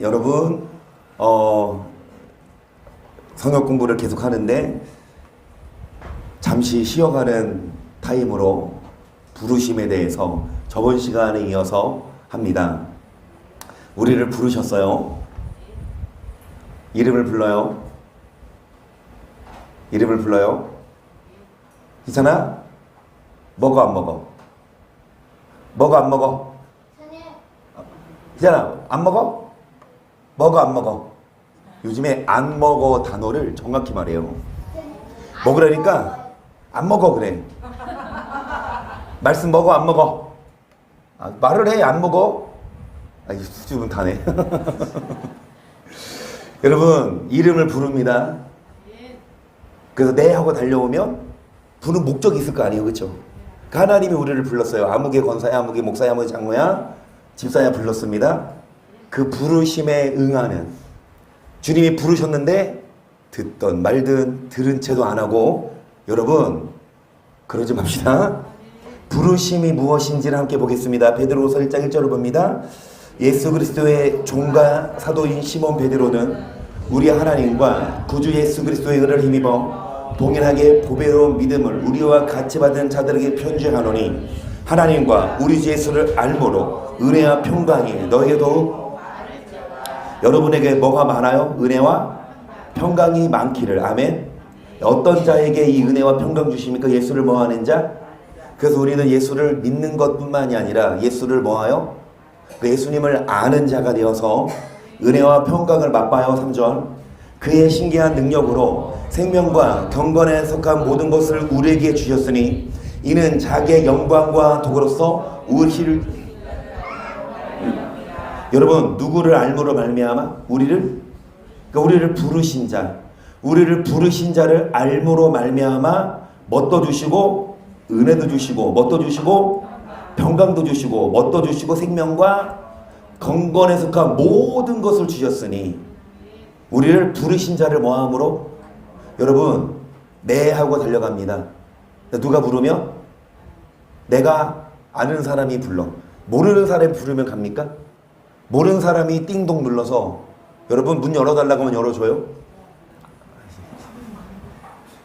여러분 성역 공부를 계속 하는데 잠시 쉬어가는 타임으로 부르심에 대해서 저번 시간에 이어서 합니다. 우리를 부르셨어요. 이름을 불러요. 이름을 불러요. 희찬아, 먹어 안 먹어? 먹어 안 먹어? 희찬아, 안 먹어? 먹어 안 먹어? 요즘에 안 먹어 단어를 정확히 말해요. 먹으라니까 안 먹어 그래. 말씀 먹어 안 먹어? 말을 해 안 먹어? 이 수줍은 다네. 여러분 이름을 부릅니다. 그래서 네 하고 달려오면 부른 목적이 있을 거 아니에요, 그렇죠? 하나님이 우리를 불렀어요. 아무개 권사야, 아무개 목사야, 아무개 장로야, 집사야 불렀습니다. 그 부르심에 응하는, 주님이 부르셨는데 듣던 말든 들은 채도 안 하고, 여러분 그러지 맙시다. 부르심이 무엇인지를 함께 보겠습니다. 베드로후서 1장 1절을 봅니다. 예수 그리스도의 종과 사도인 시몬 베드로는 우리 하나님과 구주 예수 그리스도의 은혜를 힘입어 동일하게 보배로운 믿음을 우리와 같이 받은 자들에게 편지하노니 하나님과 우리 주 예수를 알므로 은혜와 평강이 너에게도, 여러분에게 뭐가 많아요? 은혜와 평강이 많기를. 아멘. 어떤 자에게 이 은혜와 평강 주십니까? 예수를 뭐하는 자? 그래서 우리는 예수를 믿는 것뿐만이 아니라 예수를 뭐하여? 그 예수님을 아는 자가 되어서 은혜와 평강을 맛봐요. 3절. 그의 신기한 능력으로 생명과 경건에 속한 모든 것을 우리에게 주셨으니 이는 자기의 영광과 도구로서 우리를, 여러분 누구를 알므로 말미암아? 우리를 부르신 자, 우리를 부르신 자를 알므로 말미암아 뭣도 주시고 은혜도 주시고 뭣도 주시고 평강도 주시고 뭣도 주시고 생명과 경건에 속한 모든 것을 주셨으니 우리를 부르신 자를 뭐함으로? 여러분 네 하고 달려갑니다. 누가 부르면? 내가 아는 사람이 불러. 모르는 사람이 부르면 갑니까? 모르는 사람이 띵동 눌러서 여러분 문 열어달라고 하면 열어줘요?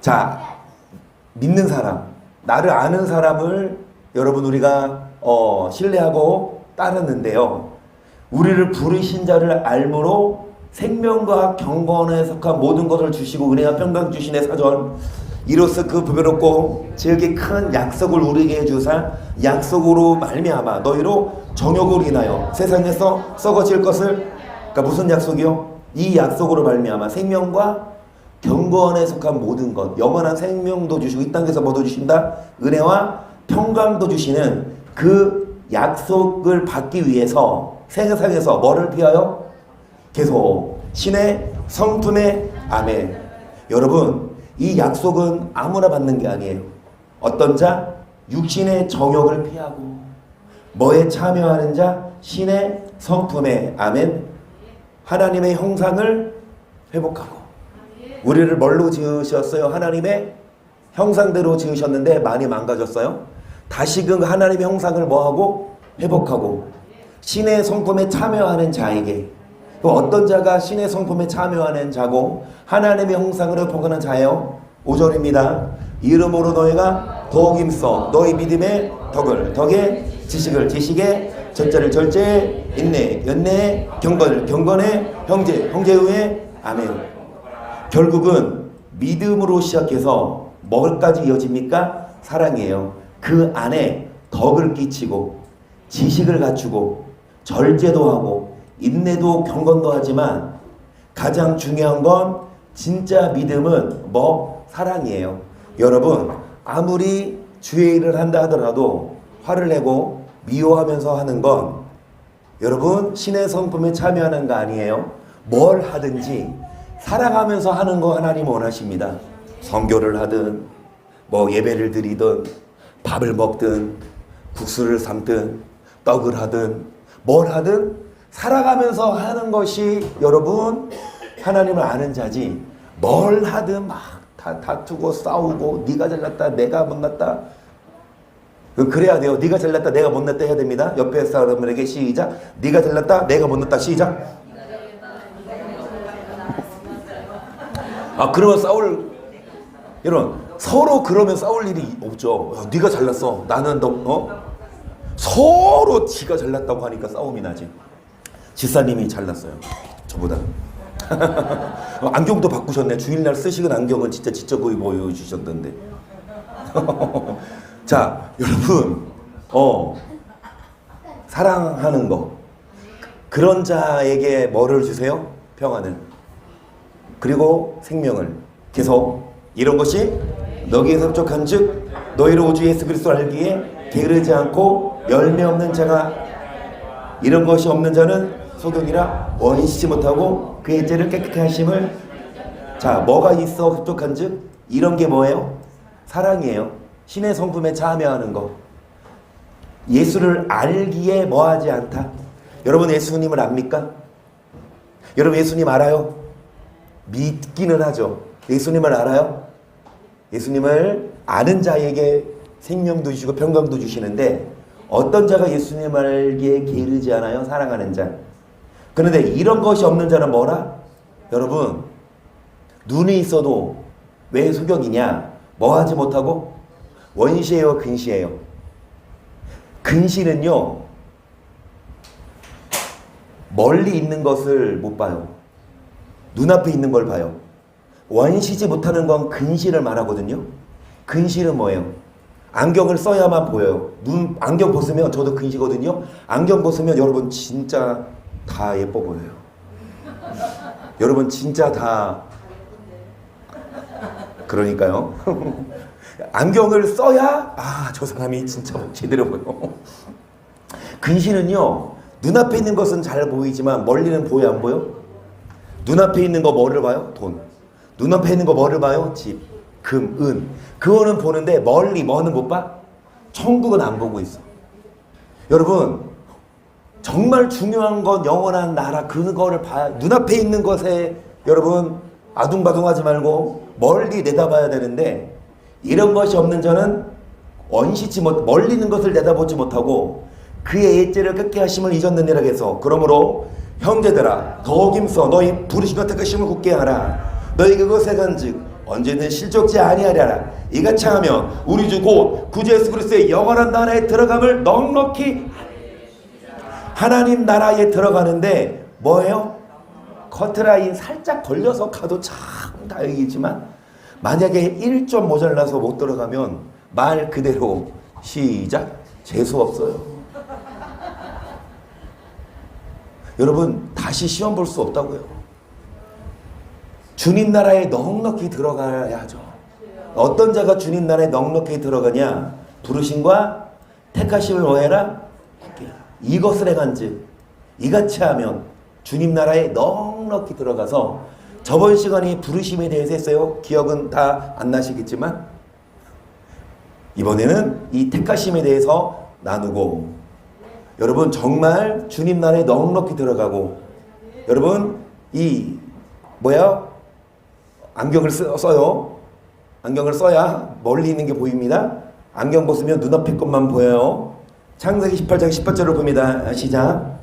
자, 믿는 사람, 나를 아는 사람을 여러분 우리가 신뢰하고 따르는데요, 우리를 부르신 자를 알므로 생명과 경건에 속한 모든 것을 주시고 은혜와 평강 주시네. 4절. 이로써 그 보배롭고 지극히 큰 약속을 우리에게 주사 약속으로 말미암아 너희로 정욕을 인하여 세상에서 썩어질 것을, 그러니까 무슨 약속이요? 이 약속으로 말미암아 생명과 경건에 속한 모든 것, 영원한 생명도 주시고 이 땅에서 뭐도 주신다? 은혜와 평강도 주시는 그 약속을 받기 위해서 세상에서 뭐를 피하여? 계속 신의 성품의 아멘. 여러분 이 약속은 아무나 받는 게 아니에요. 어떤 자? 육신의 정욕을 피하고 뭐에 참여하는 자? 신의 성품의 아멘. 하나님의 형상을 회복하고. 우리를 뭘로 지으셨어요? 하나님의 형상대로 지으셨는데 많이 망가졌어요. 다시금 하나님의 형상을 뭐하고? 회복하고 신의 성품에 참여하는 자에게, 어떤 자가 신의 성품에 참여하는 자고 하나님의 형상을 회복하는 자예요? 5절입니다. 이름으로 너희가 더욱 힘써 너희 믿음의 덕을 덕에, 지식을 지식에, 절제를 절제에, 인내 연내에, 경건을 경건에, 형제 형제의 아멘. 결국은 믿음으로 시작해서 뭐까지 이어집니까? 사랑이에요. 그 안에 덕을 끼치고 지식을 갖추고 절제도 하고 인내도 경건도 하지만 가장 중요한 건 진짜 믿음은 뭐? 사랑이에요. 여러분 아무리 주의 일을 한다 하더라도 화를 내고 미워하면서 하는 건 여러분 신의 성품에 참여하는 거 아니에요. 뭘 하든지 사랑하면서 하는 거 하나님 원하십니다. 선교를 하든 뭐 예배를 드리든 밥을 먹든 국수를 삶든 떡을 하든 뭘 하든 살아가면서 하는 것이 여러분 하나님을 아는 자지, 뭘 하든 막 다투고 싸우고 네가 잘났다 내가 못났다 그래야 돼요. 네가 잘났다 내가 못났다 해야 됩니다. 옆에 사람에게 시작. 네가 잘났다 내가 못났다 시작. 아, 그러면 여러분, 서로 그러면 싸울 일이 없죠. 야, 네가 잘났어. 나는 서로 지가 잘났다고 하니까 싸움이 나지. 지사님이 잘났어요. 저보다. 안경도 바꾸셨네. 주일날 쓰시는 안경은 진짜 지적 거의 보여주셨던데. 자, 여러분, 사랑하는 거. 그런 자에게 뭐를 주세요? 평안을. 그리고 생명을. 계속 이런 것이 너희에 섭족한즉 너희로 오주 예수 그리스도 알기에 게으르지 않고 열매 없는 자가 이런 것이 없는 자는 소경이라 원시지 못하고 그의 죄를 깨끗게 하심을. 자, 뭐가 있어 흡족한즉? 이런 게 뭐예요? 사랑이에요. 신의 성품에 참여하는 거. 예수를 알기에 뭐하지 않다. 여러분 예수님을 압니까? 여러분 예수님 알아요? 믿기는 하죠. 예수님을 알아요? 예수님을 아는 자에게 생명도 주시고 평강도 주시는데 어떤 자가 예수님 알기에 게으르지 않아요? 사랑하는 자. 그런데 이런 것이 없는 자는 뭐라? 여러분, 눈이 있어도 왜 소경이냐? 뭐 하지 못하고? 원시예요, 근시예요? 근시는요, 멀리 있는 것을 못 봐요. 눈앞에 있는 걸 봐요. 원시지 못하는 건 근시를 말하거든요. 근시는 뭐예요? 안경을 써야만 보여요. 안경 벗으면, 저도 근시거든요. 안경 벗으면 여러분 진짜 다 예뻐 보여요. 여러분 진짜 다. 그러니까요. 안경을 써야 저 사람이 진짜 제대로 보여. 근시는요, 눈앞에 있는 것은 잘 보이지만 멀리는 보여 안 보여? 눈앞에 있는 거 뭐를 봐요? 돈. 눈앞에 있는 거 뭐를 봐요? 집, 금, 은. 그거는 보는데 멀리 뭐는 못 봐? 천국은 안 보고 있어. 여러분, 정말 중요한 건 영원한 나라, 그거를 봐야. 눈앞에 있는 것에 여러분 아둥바둥하지 말고 멀리 내다봐야 되는데, 이런 것이 없는 자는 멀리 있는 것을 내다보지 못하고 그의 옛죄를 끄게 하심을 잊었느니라 해서, 그러므로 형제들아 더욱 힘써 너희 부르심과 택하심을 굳게 하라. 너희 그것에 간즉 언제든 실족지 아니하리라. 이같이 하면 우리 주 곧 구주 예수 그리스도의 영원한 나라에 들어감을 넉넉히. 하나님 나라에 들어가는데 뭐예요? 커트라인 살짝 걸려서 가도 참 다행이지만, 만약에 1점 모자라서 못 들어가면 말 그대로 시작, 재수 없어요. 여러분 다시 시험 볼 수 없다고요. 주님 나라에 넉넉히 들어가야죠. 어떤 자가 주님 나라에 넉넉히 들어가냐? 부르심과 택하심을 뭐해라? 굳게 하라. 이것을 행한즉 이같이 하면 주님 나라에 넉넉히 들어가서. 저번 시간에 부르심에 대해서 했어요. 기억은 다 안 나시겠지만 이번에는 이 택하심에 대해서 나누고, 여러분 정말 주님 나라에 넉넉히 들어가고, 여러분 안경을 써요. 안경을 써야 멀리 있는 게 보입니다. 안경 벗으면 눈앞에 것만 보여요. 창세기 18장 18절을 봅니다. 시작.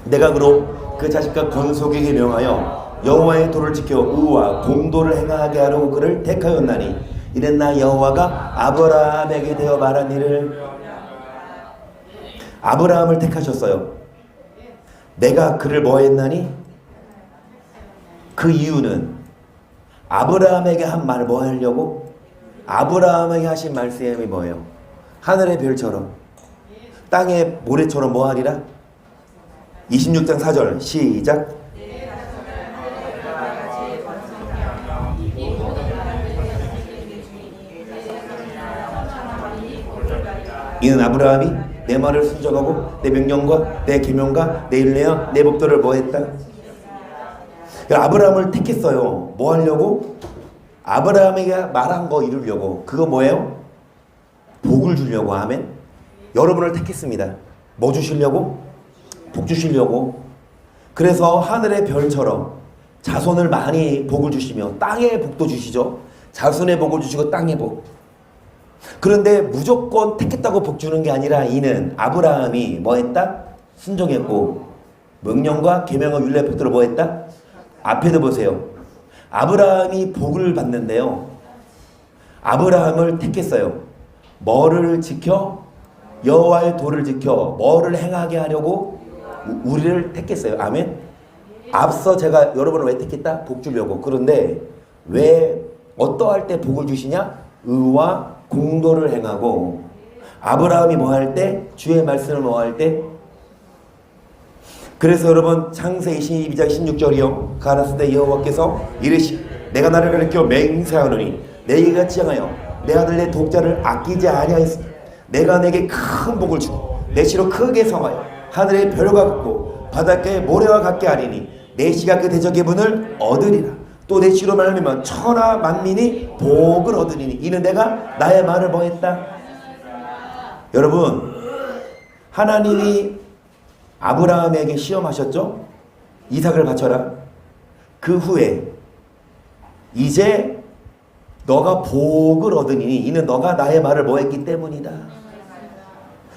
내가 그로 그 자식과 건속에게 명하여 여호와의 도를 지켜 의와 공도를 행하게 하려고 그를 택하였나니 이는 나 여호와가 아브라함에게 되어 말한 일을. 아브라함을 택하셨어요. 내가 그를 뭐 했나니? 그 이유는 아브라함에게 한 말 뭐 하려고? 아브라함에게 하신 말씀이 뭐예요? 하늘의 별처럼 땅의 모래처럼 뭐 하리라? 26장 4절 시작. 이는 아브라함이 내 말을 순종하고 내 명령과 내 계명과 내 인내와 내 법도를 뭐 했다? 아브라함을 택했어요. 뭐 하려고? 아브라함에게 말한 거 이루려고. 그거 뭐예요? 복을 주려고. 아멘. 여러분을 택했습니다. 뭐 주시려고? 복 주시려고. 그래서 하늘의 별처럼 자손을 많이 복을 주시며 땅의 복도 주시죠. 자손의 복을 주시고 땅의 복. 그런데 무조건 택했다고 복 주는 게 아니라 이는 아브라함이 뭐 했다? 순종했고 명령과 계명과 율례 법도를 뭐 했다? 앞에도 보세요. 아브라함이 복을 받는데요. 아브라함을 택했어요. 뭐를 지켜? 여호와의 도를 지켜 뭐를 행하게 하려고? 우리를 택했어요. 아멘. 앞서 제가 여러분을 왜 택했다? 복 주려고. 그런데 왜 어떠할 때 복을 주시냐? 의와 공도를 행하고. 아브라함이 뭐 할 때? 주의 말씀을 뭐 할 때? 그래서 여러분 창세기 22장 16절이요. 가라스 때 여호와께서 이르시 내가 나를 가리켜 맹세하노니 내가 지향하여 내 아들 내 독자를 아끼지 아니하였으니 내가 내게 큰 복을 주고 내 시로 크게 성하여 하늘의 별과 같고 바닷가의 모래와 같게 하리니 내 시가 그 대적의 분을 얻으리라. 또 내 시로 말하면 천하 만민이 복을 얻으리니 이는 내가 나의 말을 뭐 했다? 여러분 하나님이 아브라함에게 시험하셨죠? 이삭을 바쳐라. 그 후에 이제 너가 복을 얻으니 이는 너가 나의 말을 뭐 했기 때문이다.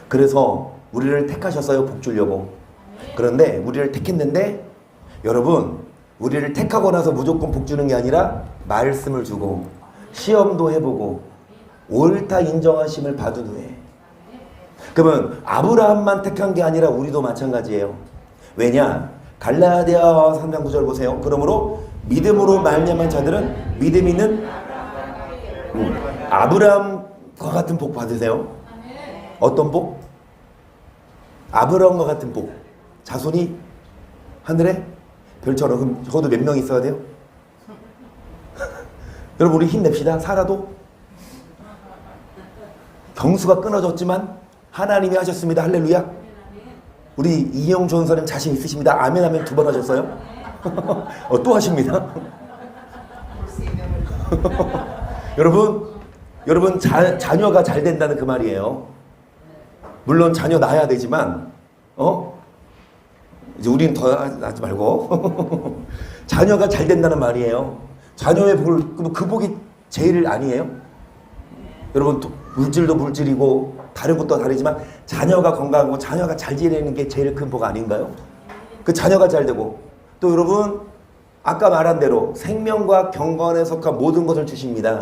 그래서 우리를 택하셨어요. 복 주려고. 그런데 우리를 택했는데 여러분 우리를 택하고 나서 무조건 복 주는 게 아니라 말씀을 주고 시험도 해보고 옳다 인정하심을 받은 후에 그러면 아브라함만 택한 게 아니라 우리도 마찬가지예요. 왜냐? 갈라디아 3장 9절 보세요. 그러므로 믿음으로 말미암은 자들은 믿음 있는 아브라함과 같은 복 받으세요. 어떤 복? 아브라함과 같은 복. 자손이 하늘에 별처럼. 그럼 적어도 몇 명 있어야 돼요? 여러분 우리 힘냅시다. 살아도 경수가 끊어졌지만 하나님이 하셨습니다. 할렐루야. 우리 이영 전사님 자신 있으십니다. 아멘 하면 2번 하셨어요? 또 하십니다. 여러분 자녀가 잘 된다는 그 말이에요. 물론 자녀 낳아야 되지만 이제 우리는 더 하지 말고 자녀가 잘 된다는 말이에요. 자녀의 복을 그 복이 제일 아니에요? 여러분 물질도 물질이고 다른 것도 다르지만 자녀가 건강하고 자녀가 잘 지내는 게 제일 큰 복 아닌가요? 그 자녀가 잘 되고 또 여러분 아까 말한 대로 생명과 경건에 속한 모든 것을 주십니다.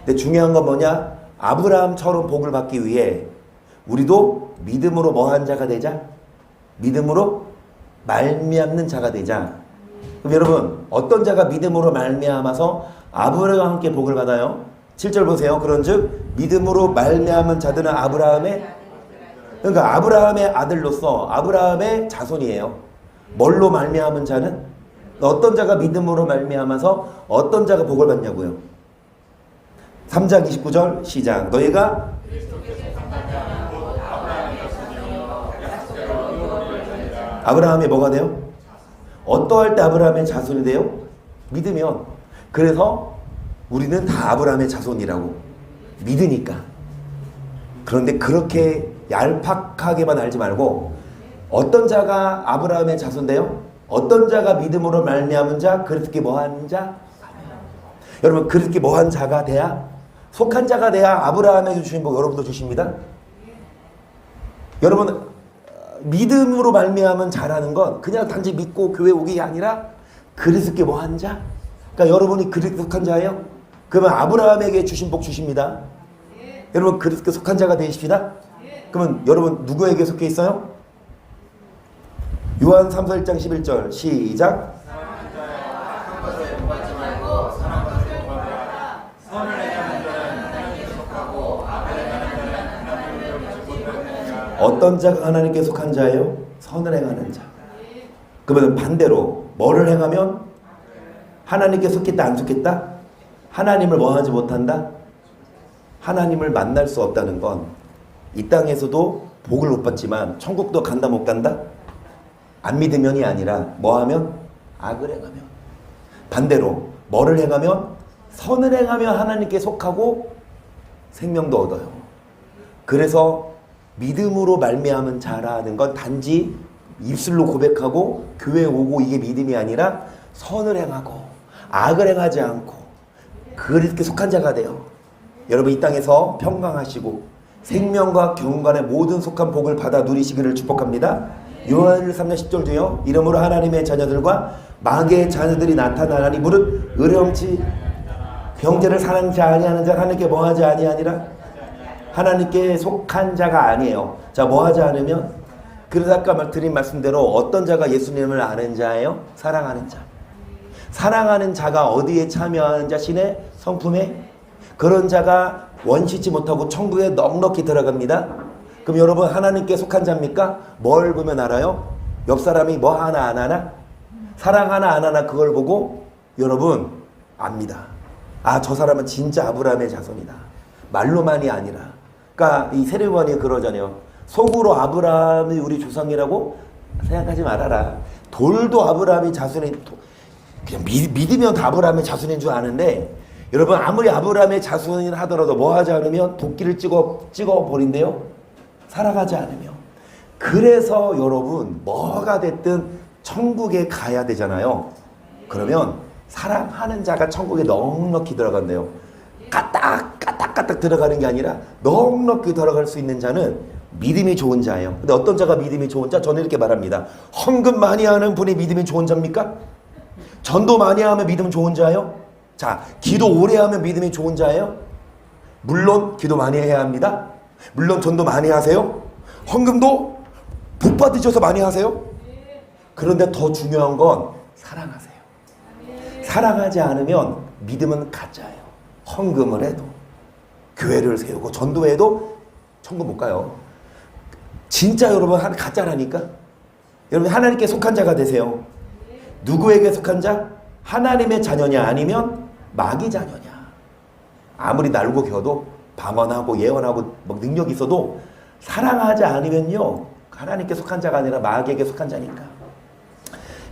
근데 중요한 건 뭐냐? 아브라함처럼 복을 받기 위해 우리도 믿음으로 뭐한 자가 되자? 믿음으로 말미암는 자가 되자. 그럼 여러분 어떤 자가 믿음으로 말미암아서 아브라함과 함께 복을 받아요? 7절 보세요. 그런즉 믿음으로 말미암은 자들은 그러니까 아브라함의 아들로서 아브라함의 자손이에요. 뭘로 말미암은 자는? 어떤 자가 믿음으로 말미암아서 어떤 자가 복을 받냐고요. 3장 29절 시작. 너희가 아브라함이 뭐가 돼요? 어떠할 때 아브라함의 자손이 돼요? 믿으면. 그래서 우리는 다 아브라함의 자손이라고 믿으니까. 그런데 그렇게 얄팍하게만 알지 말고 어떤 자가 아브라함의 자손인데요? 어떤 자가 믿음으로 말미암은 자? 그렇게 뭐한 자? 여러분 그렇게 뭐한 자가 돼야 속한 자가 돼야 아브라함에게 주신 복 여러분도 주십니다. 여러분 믿음으로 말미암은 자라는 건 그냥 단지 믿고 교회 오기 아니라 그리스도께 뭐한 자? 그러니까 여러분이 그리스도께 속한 자예요? 그러면 아브라함에게 주신 복 주십니다. 여러분 그리스도께 속한 자가 되십시다. 그러면 여러분 누구에게 속해 있어요? 요한 3서 1장 11절 시작. 어떤 자가 하나님께 속한 자예요? 선을 행하는 자. 그러면 반대로 뭐를 행하면 하나님께 속겠다 안 속겠다? 하나님을 뭐하지 못한다? 하나님을 만날 수 없다는 건 이 땅에서도 복을 못 받지만 천국도 간다 못 간다? 안 믿으면이 아니라 뭐하면? 악을 행하면. 반대로 뭐를 행하면? 선을 행하면 하나님께 속하고 생명도 얻어요. 그래서 믿음으로 말미암은 자라는 건 단지 입술로 고백하고 교회에 오고 이게 믿음이 아니라 선을 행하고 악을 행하지 않고 그렇게 속한 자가 돼요. 여러분 이 땅에서 평강하시고 생명과 경건의 모든 속한 복을 받아 누리시기를 축복합니다. 요한일 3장 10절 중에요. 이러므로 하나님의 자녀들과 마귀의 자녀들이 나타나니 무릇 의뢰없이 형제를 사랑치 아니하는 자가 하나님께 뭐하지 아니하니라. 하나님께 속한 자가 아니에요. 자, 뭐하지 않으면, 그래서 아까 드린 말씀대로 어떤 자가 예수님을 아는 자예요? 사랑하는 자. 사랑하는 자가 어디에 참여하는 자? 신의 성품에. 그런 자가 원시치 못하고 천국에 넉넉히 들어갑니다. 그럼 여러분 하나님께 속한 자입니까? 뭘 보면 알아요? 옆 사람이 뭐 하나 안 하나? 사랑하나 안 하나 그걸 보고 여러분 압니다. 아, 저 사람은 진짜 아브라함의 자손이다. 말로만이 아니라. 그러니까 이 세례요한이 그러잖아요. 속으로 아브라함이 우리 조상이라고 생각하지 말아라. 돌도 아브라함이 자손이, 그냥 믿으면 다 아브라함의 자손인 줄 아는데, 여러분 아무리 아브라함의 자손이라 하더라도 뭐 하지 않으면 도끼를 찍어 버린대요. 살아가지 않으면. 그래서 여러분 뭐가 됐든 천국에 가야 되잖아요. 그러면 사랑하는 자가 천국에 넉넉히 들어간대요. 까딱 들어가는 게 아니라 넉넉히 들어갈 수 있는 자는 믿음이 좋은 자예요. 근데 어떤 자가 믿음이 좋은 자? 저는 이렇게 말합니다. 헌금 많이 하는 분이 믿음이 좋은 자입니까? 전도 많이 하면 믿음 좋은 자예요? 자, 기도 오래 하면 믿음이 좋은 자예요? 물론 기도 많이 해야 합니다. 물론 전도 많이 하세요. 헌금도 복 받으셔서 많이 하세요. 그런데 더 중요한 건 사랑하세요. 사랑하지 않으면 믿음은 가짜예요. 헌금을 해도, 교회를 세우고 전도해도 천국 못 가요. 진짜 여러분 가짜라니까. 여러분 하나님께 속한 자가 되세요. 누구에게 속한 자? 하나님의 자녀냐 아니면 마귀 자녀냐. 아무리 날고 겨도 방언하고 예언하고 막 능력이 있어도 사랑하지 않으면요 하나님께 속한 자가 아니라 마귀에게 속한 자니까.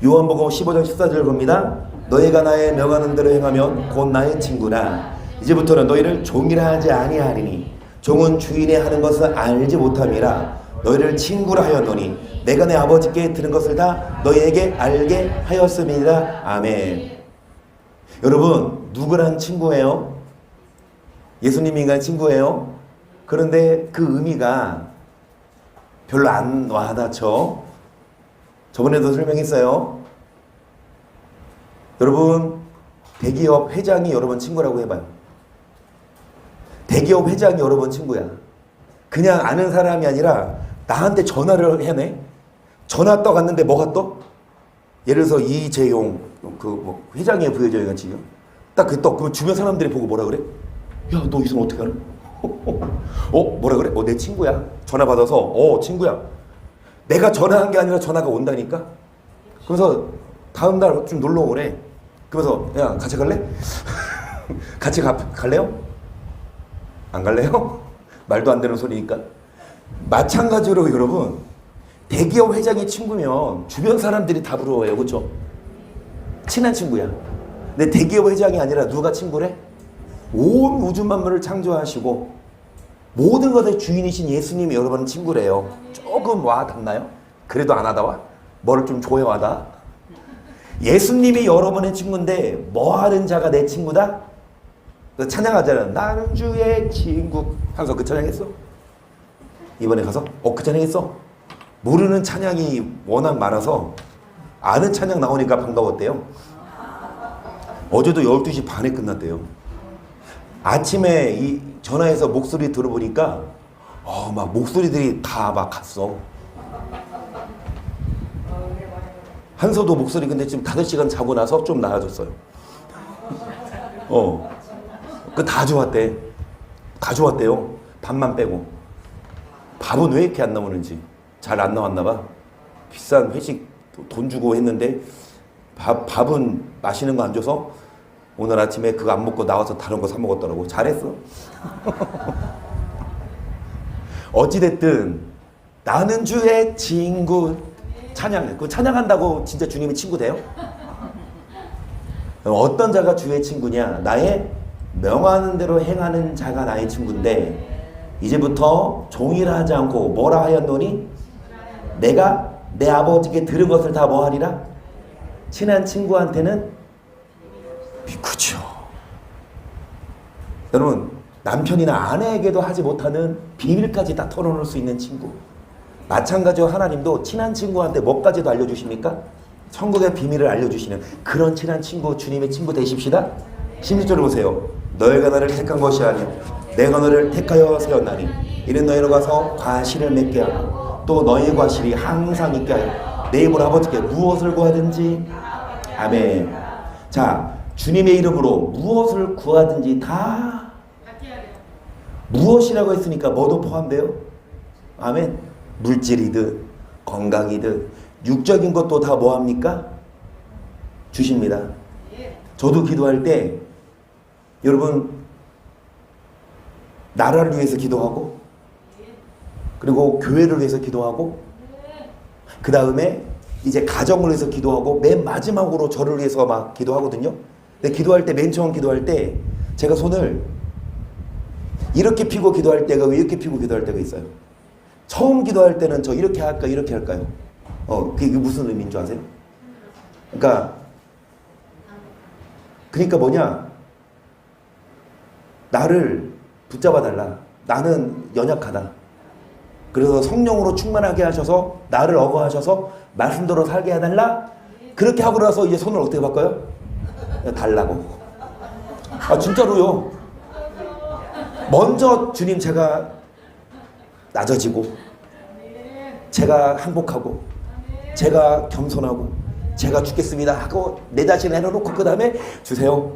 요한복음 15장 14절을 봅니다. 너희가 나의 명하는 대로 행하면 곧 나의 친구라. 이제부터는 너희를 종이라 하지 아니하리니 종은 주인의 하는 것을 알지 못함이라. 너희를 친구라 하였노니 내가 내 아버지께 들은 것을 다 너희에게 알게 하였음이라. 아멘. 여러분 누구랑 친구예요? 예수님인가 친구예요? 그런데 그 의미가 별로 안 와닿죠. 저번에도 설명했어요. 여러분 대기업 회장이 여러분 친구라고 해봐요. 대기업 회장이 여러분 친구야. 그냥 아는 사람이 아니라 나한테 전화를 해내. 전화 떠갔는데 뭐가 떠? 예를 들어서 이재용 뭐 회장의 부회장이 같이 딱 그 떠. 그러면 주변 사람들이 보고 뭐라 그래? 야, 너 이 사람 어떻게 알아? 뭐라 그래? 내 친구야. 전화 받아서 친구야. 내가 전화한 게 아니라 전화가 온다니까. 그래서 다음 날 좀 놀러 오래. 그래서 야, 같이 갈래? 같이 갈래요? 안 갈래요? 말도 안 되는 소리니까. 마찬가지로 여러분 대기업 회장이 친구면 주변 사람들이 다 부러워요. 그렇죠? 친한 친구야. 근데 대기업 회장이 아니라 누가 친구래? 온 우주 만물을 창조하시고 모든 것의 주인이신 예수님이 여러분 친구래요. 조금 와 닿나요? 그래도 안 하다 와? 뭐를 좀 조여하다? 예수님이 여러분의 친구인데 뭐 하는 자가 내 친구다? 찬양하잖아. 나는 주의 친구. 항상 그 찬양했어? 이번에 가서? 그 찬양했어? 모르는 찬양이 워낙 많아서 아는 찬양 나오니까 반가웠대요. 어제도 12시 반에 끝났대요. 아침에 이 전화해서 목소리 들어보니까 막 목소리들이 다 막 갔어. 한서도 목소리 근데 지금 5시간 자고 나서 좀 나아졌어요. 그 다 좋았대. 다 좋았대요. 밥만 빼고. 밥은 왜 이렇게 안 나오는지. 잘 안 나왔나 봐. 비싼 회식 돈 주고 했는데 밥은 맛있는 거 안 줘서 오늘 아침에 그거 안 먹고 나와서 다른 거 사 먹었더라고. 잘했어. 어찌됐든 나는 주의 친구. 찬양. 그 찬양한다고 진짜 주님이 친구 돼요? 어떤 자가 주의 친구냐? 나의 명하는 대로 행하는 자가 나의 친구인데 이제부터 종이라 하지 않고 뭐라 하였노니? 내가 내 아버지께 들은 것을 다 뭐하리라? 친한 친구한테는 그쵸. 여러분 남편이나 아내에게도 하지 못하는 비밀까지 다 털어놓을 수 있는 친구. 마찬가지로 하나님도 친한 친구한테 뭐까지도 알려주십니까? 천국의 비밀을 알려주시는 그런 친한 친구, 주님의 친구 되십시다. 16절을 보세요. 너희가 나를 택한 것이 아니요 내가 너를 택하여 세웠나니 이는 너희로 가서 과실을 맺게 하고 또 너희의 과실이 항상 있게 하여 내 입으로 아버지께 무엇을 구하든지 아멘. 자, 주님의 이름으로 무엇을 구하든지 다 무엇이라고 했으니까 뭐도 포함돼요? 아멘. 물질이든 건강이든 육적인 것도 다 뭐합니까? 주십니다. 저도 기도할 때 여러분 나라를 위해서 기도하고 그리고 교회를 위해서 기도하고 그 다음에 이제 가정을 위해서 기도하고 맨 마지막으로 저를 위해서 막 기도하거든요. 근데 기도할 때 맨 처음 기도할 때 제가 손을 이렇게 펴고 기도할 때가 이렇게 펴고 기도할 때가 있어요. 처음 기도할 때는 저 이렇게 할까 이렇게 할까요? 그게 무슨 의미인 줄 아세요? 그러니까 뭐냐? 나를 붙잡아 달라. 나는 연약하다. 그래서 성령으로 충만하게 하셔서 나를 어거하셔서 말씀대로 살게 해달라. 그렇게 하고 나서 이제 손을 어떻게 바꿔요? 달라고. 진짜로요. 먼저 주님 제가 낮아지고 제가 항복하고 제가 겸손하고 제가 죽겠습니다 하고 내 자신을 해놓고 그 다음에 주세요.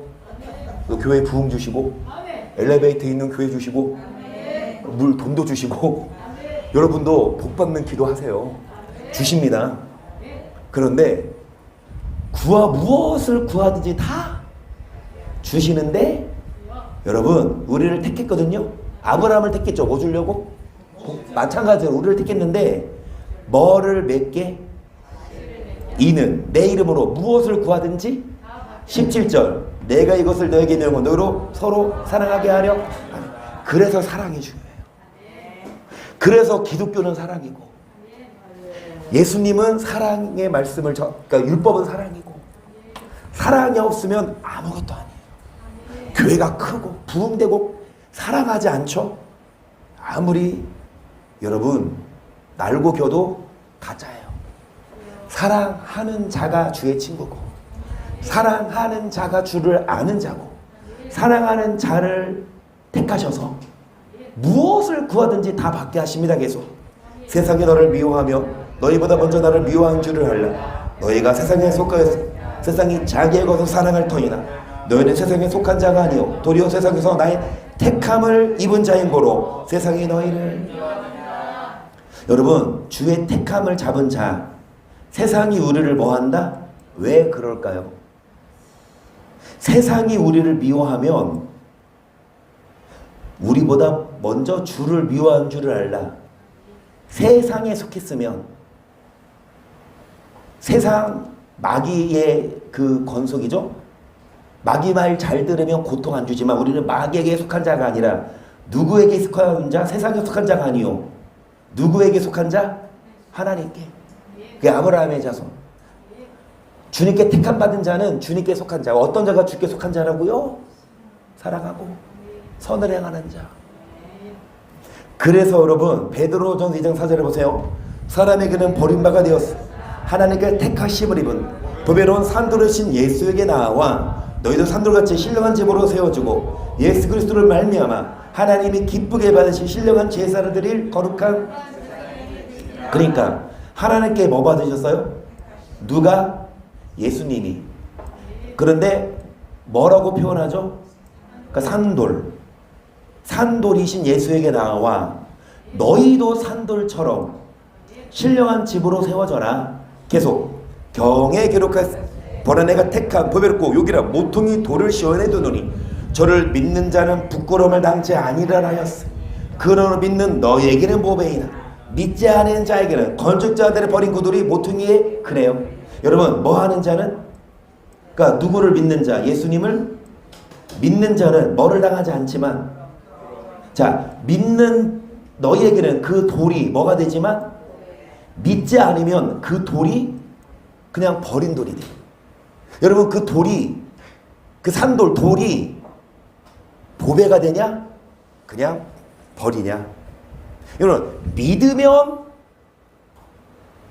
교회 부흥 주시고 엘리베이터 있는 교회 주시고 물 돈도 주시고 여러분도 복 받는 기도하세요. 주십니다. 그런데 무엇을 구하든지 다 주시는데 여러분 우리를 택했거든요. 아브라함을 택했죠. 뭐 주려고? 마찬가지로 우리를 택했는데 뭐를 맺게? 이는 내 이름으로 무엇을 구하든지 17절 내가 이것을 너에게 명하고 너로 서로 사랑하게 하려. 그래서 사랑이 중요해요. 그래서 기독교는 사랑이고 예수님은 사랑의 말씀을 그러니까 율법은 사랑이고 사랑이 없으면 아무것도 아니에요. 교회가 크고 부흥되고 사랑하지 않죠? 아무리 여러분 날고 겨도 가짜예요. 사랑하는 자가 주의 친구고 사랑하는 자가 주를 아는 자고 사랑하는 자를 택하셔서 무엇을 구하든지 다 받게 하십니다. 계속 세상이 너를 미워하며 너희보다 먼저 나를 미워한 줄을 알라. 너희가 세상에 속하여서 세상이 자기의 것을 사랑할 터이나 너희는 세상에 속한 자가 아니요 도리어 세상에서 나의 택함을 입은 자인 고로 세상이 너희를 여러분 주의 택함을 잡은 자 세상이 우리를 뭐한다? 왜 그럴까요? 세상이 우리를 미워하면 우리보다 먼저 주를 미워한 줄을 알라. 세상에 속했으면 세상 마귀의 그 건속이죠. 마귀 말 잘 들으면 고통 안 주지만 우리는 마귀에게 속한 자가 아니라 누구에게 속한 자? 세상에 속한 자가 아니요. 누구에게 속한 자? 하나님께. 그게 아브라함의 자손. 주님께 택함 받은 자는 주님께 속한 자. 어떤 자가 주께 속한 자라고요? 사랑하고 선을 행하는 자. 그래서 여러분 베드로전서 2장 4절에 보세요. 사람에게는 버림받아 되었어 하나님께 택하심을 입은 보배로운 산돌이신 예수에게 나와 너희도 산돌같이 신령한 제보로 세워주고 예수 그리스도를 말미암아 하나님이 기쁘게 받으신 신령한 제사를 드릴 거룩한. 그러니까 하나님께 뭐 받으셨어요? 누가? 예수님이. 그런데 뭐라고 표현하죠? 그러니까 산돌이신 예수에게 나와 너희도 산돌처럼 신령한 집으로 세워져라. 계속 경에 기록할 보라 내가 택한 보배롭고 욕이라 모퉁이 돌을 시원해 두노니 저를 믿는 자는 부끄러움을 당치 아니라 하였으. 그러므로 믿는 너희에게는 보배이나 믿지 않은 자에게는 건축자들의 버린 구들이 모퉁이에. 그래요. 여러분 뭐 하는 자는 그러니까 누구를 믿는 자? 예수님을 믿는 자는 뭐를 당하지 않지만 자 믿는 너희에게는 그 돌이 뭐가 되지만 믿지 않으면 그 돌이 그냥 버린 돌이 돼. 여러분 그 돌이 그 산돌 돌이 보배가 되냐? 그냥 버리냐? 여러분 믿으면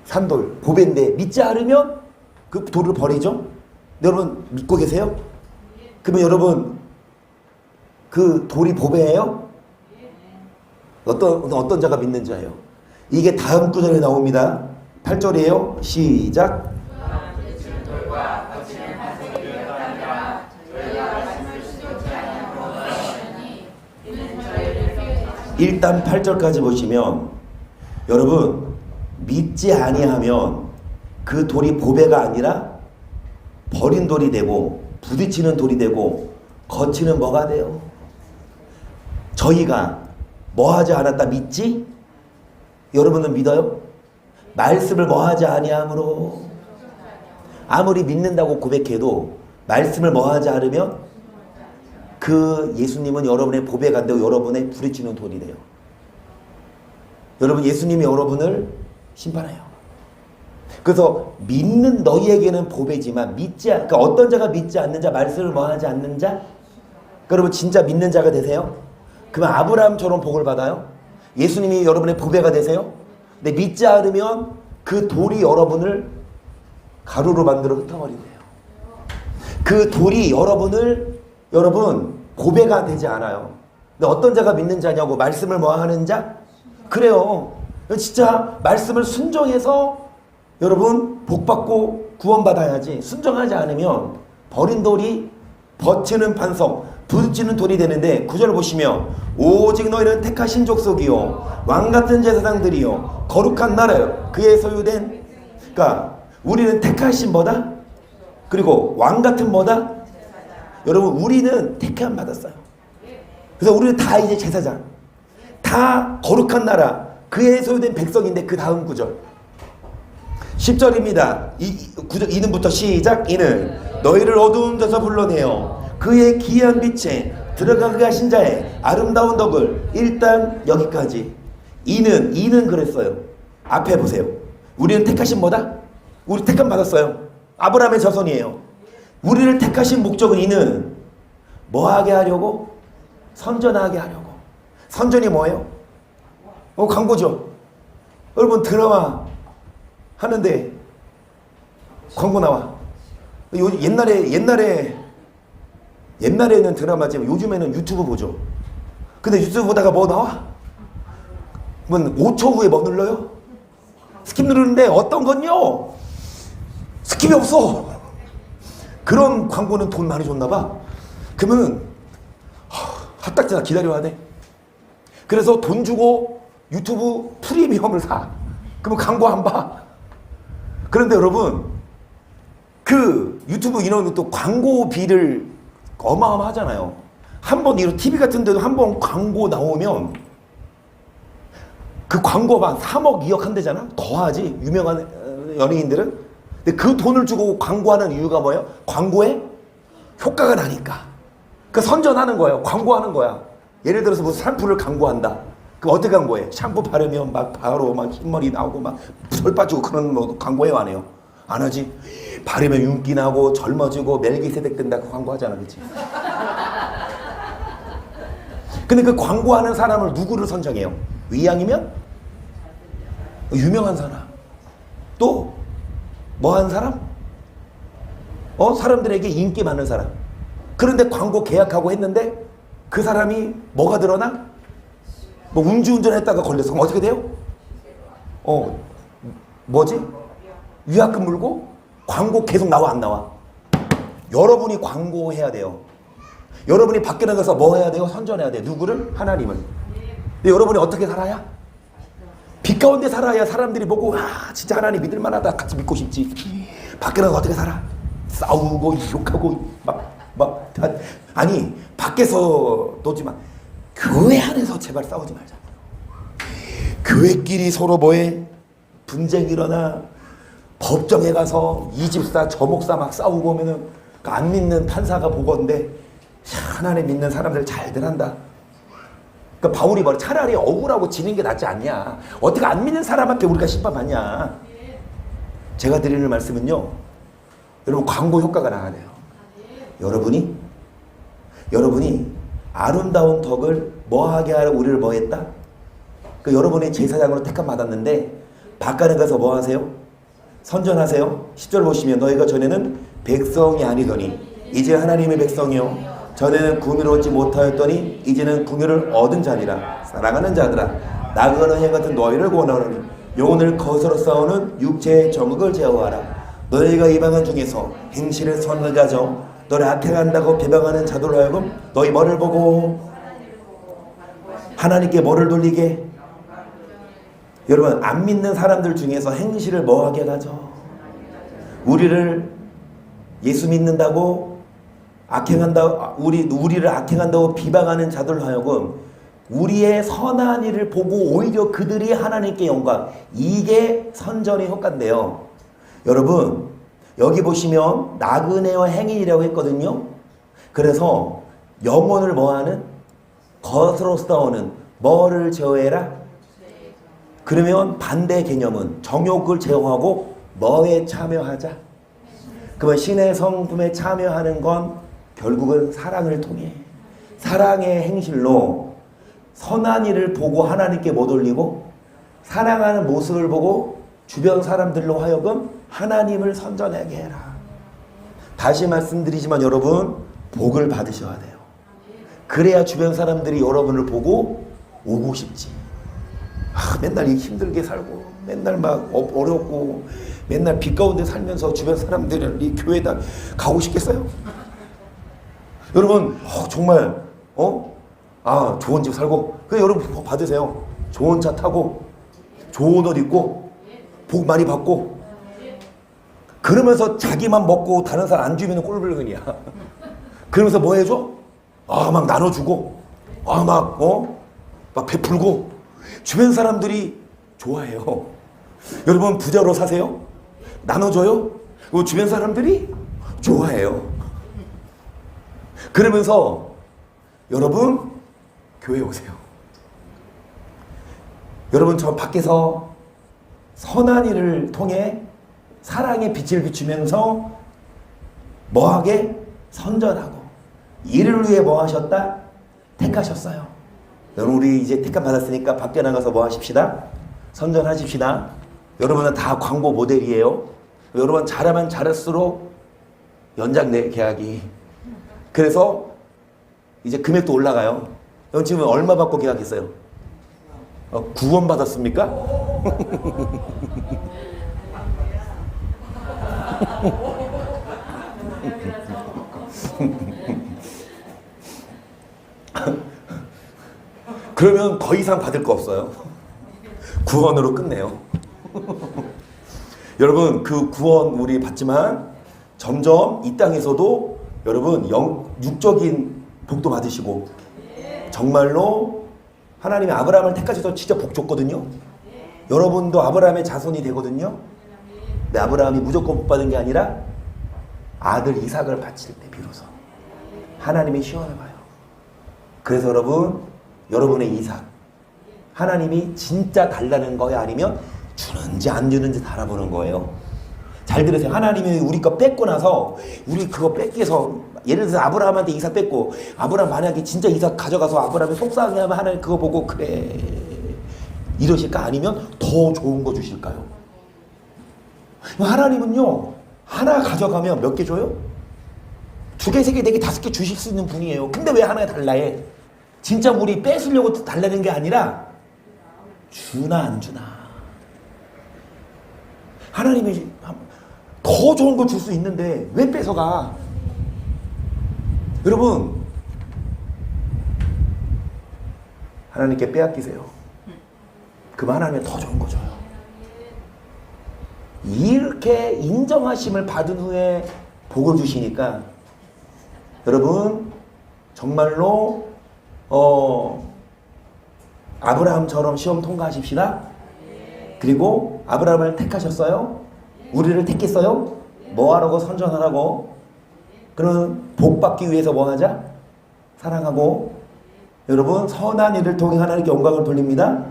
산돌, 보배인데 믿지 않으면 그 돌을 버리죠? 여러분 믿고 계세요? 그러면 여러분 그 돌이 보배예요? 어떤 자가 믿는 자예요? 이게 다음 구절에 나옵니다. 8절이에요. 시작. 일단 8절까지 보시면 여러분 믿지 아니하면 그 돌이 보배가 아니라 버린 돌이 되고 부딪히는 돌이 되고 거치는 뭐가 돼요? 저희가 뭐하지 않았다 믿지? 여러분은 믿어요? 말씀을 뭐하지 아니함으로. 아무리 믿는다고 고백해도 말씀을 뭐하지 않으면 그 예수님은 여러분의 보배가 안 되고 여러분의 부딪히는 돌이 돼요. 여러분 예수님이 여러분을 심판해요. 그래서 믿는 너희에게는 보배지만 그러니까 어떤 자가 믿지 않는 자, 말씀을 뭐하지 않는 자? 여러분 진짜 믿는 자가 되세요? 그러면 아브라함처럼 복을 받아요? 예수님이 여러분의 보배가 되세요? 근데 믿지 않으면 그 돌이 여러분을 가루로 만들어 흩어버린대요. 그 돌이 여러분 보배가 되지 않아요. 근데 어떤 자가 믿는 자냐고, 말씀을 뭐하는 자? 그래요. 진짜 말씀을 순종해서 여러분 복받고 구원받아야지. 순종하지 않으면 버린 돌이 버티는 반석, 부딪히는 돌이 되는데 9절 보시면 오직 너희는 택하신 족속이요 왕같은 제사장들이요 거룩한 나라요 그의 소유된. 그러니까 우리는 택하신 뭐다? 그리고 왕같은 뭐다? 여러분 우리는 택함 받았어요. 그래서 우리는 다 이제 제사장, 다 거룩한 나라 그의 소유된 백성인데 그 다음 구절 10절입니다. 이는부터 시작. 이는 너희를 어두운 데서 불러내어 그의 기이한 빛에 들어가게 하신 자의 아름다운 덕을. 일단 여기까지. 이는 그랬어요. 앞에 보세요. 우리는 택하신 뭐다? 우리 택함 받았어요. 아브라함의 자손이에요. 우리를 택하신 목적은 이는 뭐하게 하려고? 선전하게 하려고. 선전이 뭐예요? 광고죠. 여러분 드라마 하는데 광고 나와. 옛날에는 드라마지만 요즘에는 유튜브 보죠. 근데 유튜브 보다가 뭐 나와? 그러면 5초 후에 뭐 눌러요? 스킵 누르는데 어떤 건요? 스킵이 없어. 그런 광고는 돈 많이 줬나 봐. 그러면 핫딱지나 기다려야 돼. 그래서 돈 주고 유튜브 프리미엄을 사. 그러면 광고 안 봐. 그런데 여러분 그 유튜브 인원은 또 광고비를 어마어마하잖아요. 한번 이런 TV 같은 데도 한번 광고 나오면 그 광고만 3억 2억 한대잖아. 더 하지 유명한 연예인들은. 근데 그 돈을 주고 광고하는 이유가 뭐예요? 광고에 효과가 나니까. 그 선전하는 거예요. 광고하는 거야. 예를 들어서 무슨 샴푸를 광고한다. 그럼 어떻게 광고해? 샴푸 바르면 막 바로 막 흰머리 나오고 막 털 빠지고 그런 뭐 광고해요, 안 해요? 안 하지? 바르면 윤기 나고 젊어지고 멜기세덱 된다 그 광고 하잖아, 그치? 근데 그 광고하는 사람을 누구를 선정해요? 이왕이면 유명한 사람. 또 뭐한 사람? 사람들에게 인기 많은 사람. 그런데 광고 계약하고 했는데 그 사람이 뭐가 드러나? 뭐 음주운전했다가 걸렸어. 그럼 어떻게 돼요? 뭐지? 위약금 물고 광고 계속 나와 안 나와? 여러분이 광고해야 돼요. 여러분이 밖에 나가서 뭐 해야 돼요? 선전해야 돼요. 누구를? 하나님을. 근데 여러분이 어떻게 살아야? 빛 가운데 살아야 사람들이 보고 진짜 하나님 믿을 만하다 같이 믿고 싶지. 밖에 나가서 어떻게 살아? 싸우고 욕하고 아니 밖에서 놓지만 교회 안에서 제발 싸우지 말자. 교회끼리 서로 뭐해? 분쟁 일어나. 법정에 가서 이 집사 저 목사 막 싸우고 오면은 안 믿는 판사가 보건데 하나님 믿는 사람들 잘들 한다. 그러니까 바울이 말해 차라리 억울하고 지는 게 낫지 않냐. 어떻게 안 믿는 사람한테 우리가 심판받냐. 제가 드리는 말씀은요. 여러분 광고 효과가 나야 돼요. 여러분이 아름다운 덕을 뭐하게 하려 우리를 뭐 했다? 그 여러분이 제사장으로 택함 받았는데 바깥에 가서 뭐 하세요? 선전하세요. 10절 보시면 너희가 전에는 백성이 아니더니 이제 하나님의 백성이요 전에는 궁유를 얻지 못하였더니 이제는 궁유를 얻은 자니라. 사랑하는 자들아 나그네 행 같은 너희를 권하노니 영혼을 거스러 싸우는 육체의 정욕을 제어하라. 너희가 이방인 중에서 행실을 선을 가져 너를 악행한다고 비방하는 자들로 하여금 너희 뭐를 보고 하나님께 뭐를 돌리게. 여러분 안 믿는 사람들 중에서 행실을 뭐하게 가져? 우리를 예수 믿는다고 악행한다, 우리를 악행한다고 비방하는 자들로 하여금 우리의 선한 일을 보고 오히려 그들이 하나님께 영광. 이게 선전의 효과인데요. 여러분 여기 보시면 나그네와 행인이라고 했거든요. 그래서 영혼을 뭐하는? 거스러 싸우는 뭐를 제어해라? 그러면 반대 개념은 정욕을 제어하고 뭐에 참여하자? 그러면 신의 성품에 참여하는 건 결국은 사랑을 통해 사랑의 행실로 선한 일을 보고 하나님께 못 올리고 사랑하는 모습을 보고 주변 사람들로 하여금 하나님을 선전하게 해라. 다시 말씀드리지만 여러분 복을 받으셔야 돼요. 그래야 주변 사람들이 여러분을 보고 오고 싶지. 맨날 힘들게 살고 맨날 막 어렵고 맨날 빛 가운데 살면서 주변 사람들은 이 교회다 가고 싶겠어요? 여러분 정말 좋은 집 살고 그래 여러분 복 받으세요. 좋은 차 타고 좋은 옷 입고 복 많이 받고 그러면서 자기만 먹고 다른 사람 안 주면 꼴불견이야. 그러면서 뭐 해줘? 막 나눠주고 막 베풀고 주변 사람들이 좋아해요. 여러분 부자로 사세요? 나눠줘요? 주변 사람들이 좋아해요. 그러면서 여러분 교회 오세요. 여러분 저 밖에서 선한 일을 통해 사랑의 빛을 비추면서 뭐하게? 선전하고 이를 위해 뭐 하셨다? 택하셨어요. 여러분 우리 이제 택함 받았으니까 밖에 나가서 뭐 하십시다? 선전하십시다. 여러분은 다 광고 모델이에요. 여러분 잘하면 잘할수록 연장 내 계약이. 그래서 이제 금액도 올라가요. 여러분 지금 얼마 받고 계약했어요? 9원 받았습니까? 그러면 더 이상 받을 거 없어요. 9원으로 끝내요. 여러분 그 9원 우리 받지만 점점 이 땅에서도 여러분 육적인 복도 받으시고 정말로 하나님이 아브라함을 택하셔서 진짜 복 줬거든요. 여러분도 아브라함의 자손이 되거든요. 근데 아브라함이 무조건 복 받은 게 아니라 아들 이삭을 바칠 때 비로소 하나님이 시험을 봐요. 그래서 여러분의 이삭 하나님이 진짜 달라는 거야 아니면 주는지 안 주는지 알아보는 거예요. 잘 들으세요. 하나님이 우리 거 뺏고 나서 우리 그거 뺏겨서 예를 들어서 아브라함한테 이삭 뺏고 아브라함 만약에 진짜 이삭 가져가서 아브라함이 속상해하면 하나님 그거 보고 그래 이러실까? 아니면 더 좋은 거 주실까요? 하나님은요 하나 가져가면 몇 개 줘요? 2개, 3개, 4개, 5개 주실 수 있는 분이에요. 근데 왜 하나 달라 해? 진짜 우리 뺏으려고 달라는 게 아니라 주나 안 주나. 하나님이 더 좋은 거 줄 수 있는데 왜 뺏어가? 여러분 하나님께 빼앗기세요. 그럼 하나님이 더 좋은 거 줘요. 이렇게 인정하심을 받은 후에 복을 주시니까 여러분 정말로 아브라함처럼 시험 통과하십시다. 그리고 아브라함을 택하셨어요. 우리를 택했어요. 뭐 하라고? 선전하라고. 그럼 복 받기 위해서 뭐 하자? 사랑하고. 여러분 선한 일을 통해 하나님께 영광을 돌립니다.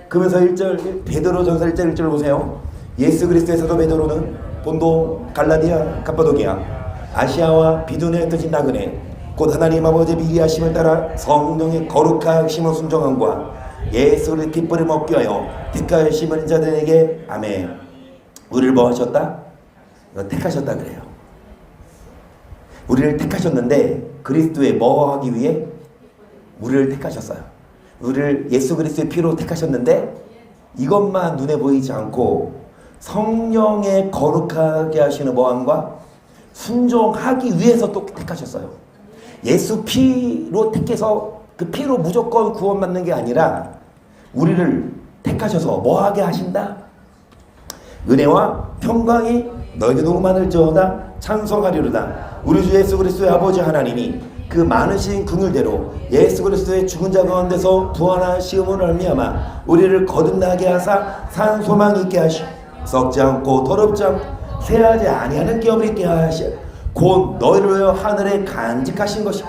그러면서 1절 베드로전서 1절 1절 보세요. 예수 그리스도의 사도 베드로는 본도, 갈라디아, 갑바도기아, 아시아와 비두니아에 터진 나그네 곧 하나님 아버지의 미리하심을 따라 성령의 거룩하심을 순종함과 예수 그리스도의 핏불을 먹게 하여 택하심을 자들에게 아멘. 우리를 뭐 하셨다? 택하셨다 그래요. 우리를 택하셨는데 그리스도에 뭐 하기 위해? 우리를 택하셨어요. 우리를 예수 그리스도의 피로 택하셨는데 이것만 눈에 보이지 않고 성령의 거룩하게 하시는 뭐함과 순종하기 위해서 또 택하셨어요. 예수 피로 택해서 그 피로 무조건 구원받는 게 아니라 우리를 택하셔서 뭐하게 하신다? 은혜와 평강이 너에게 너무 많을지어다 찬송하리로다. 우리 주 예수 그리스도의 아버지 하나님이 그 많으신 긍휼대로 예수 그리스도의 죽은 자 가운데서 부활하심으로 말미암아 우리를 거듭나게 하사 산 소망 있게 하시고 썩지 않고 더럽지 않고 쇠하지 아니하는 기업을 있게 하시고 곧 너희를 위하여 하늘에 간직하신 것이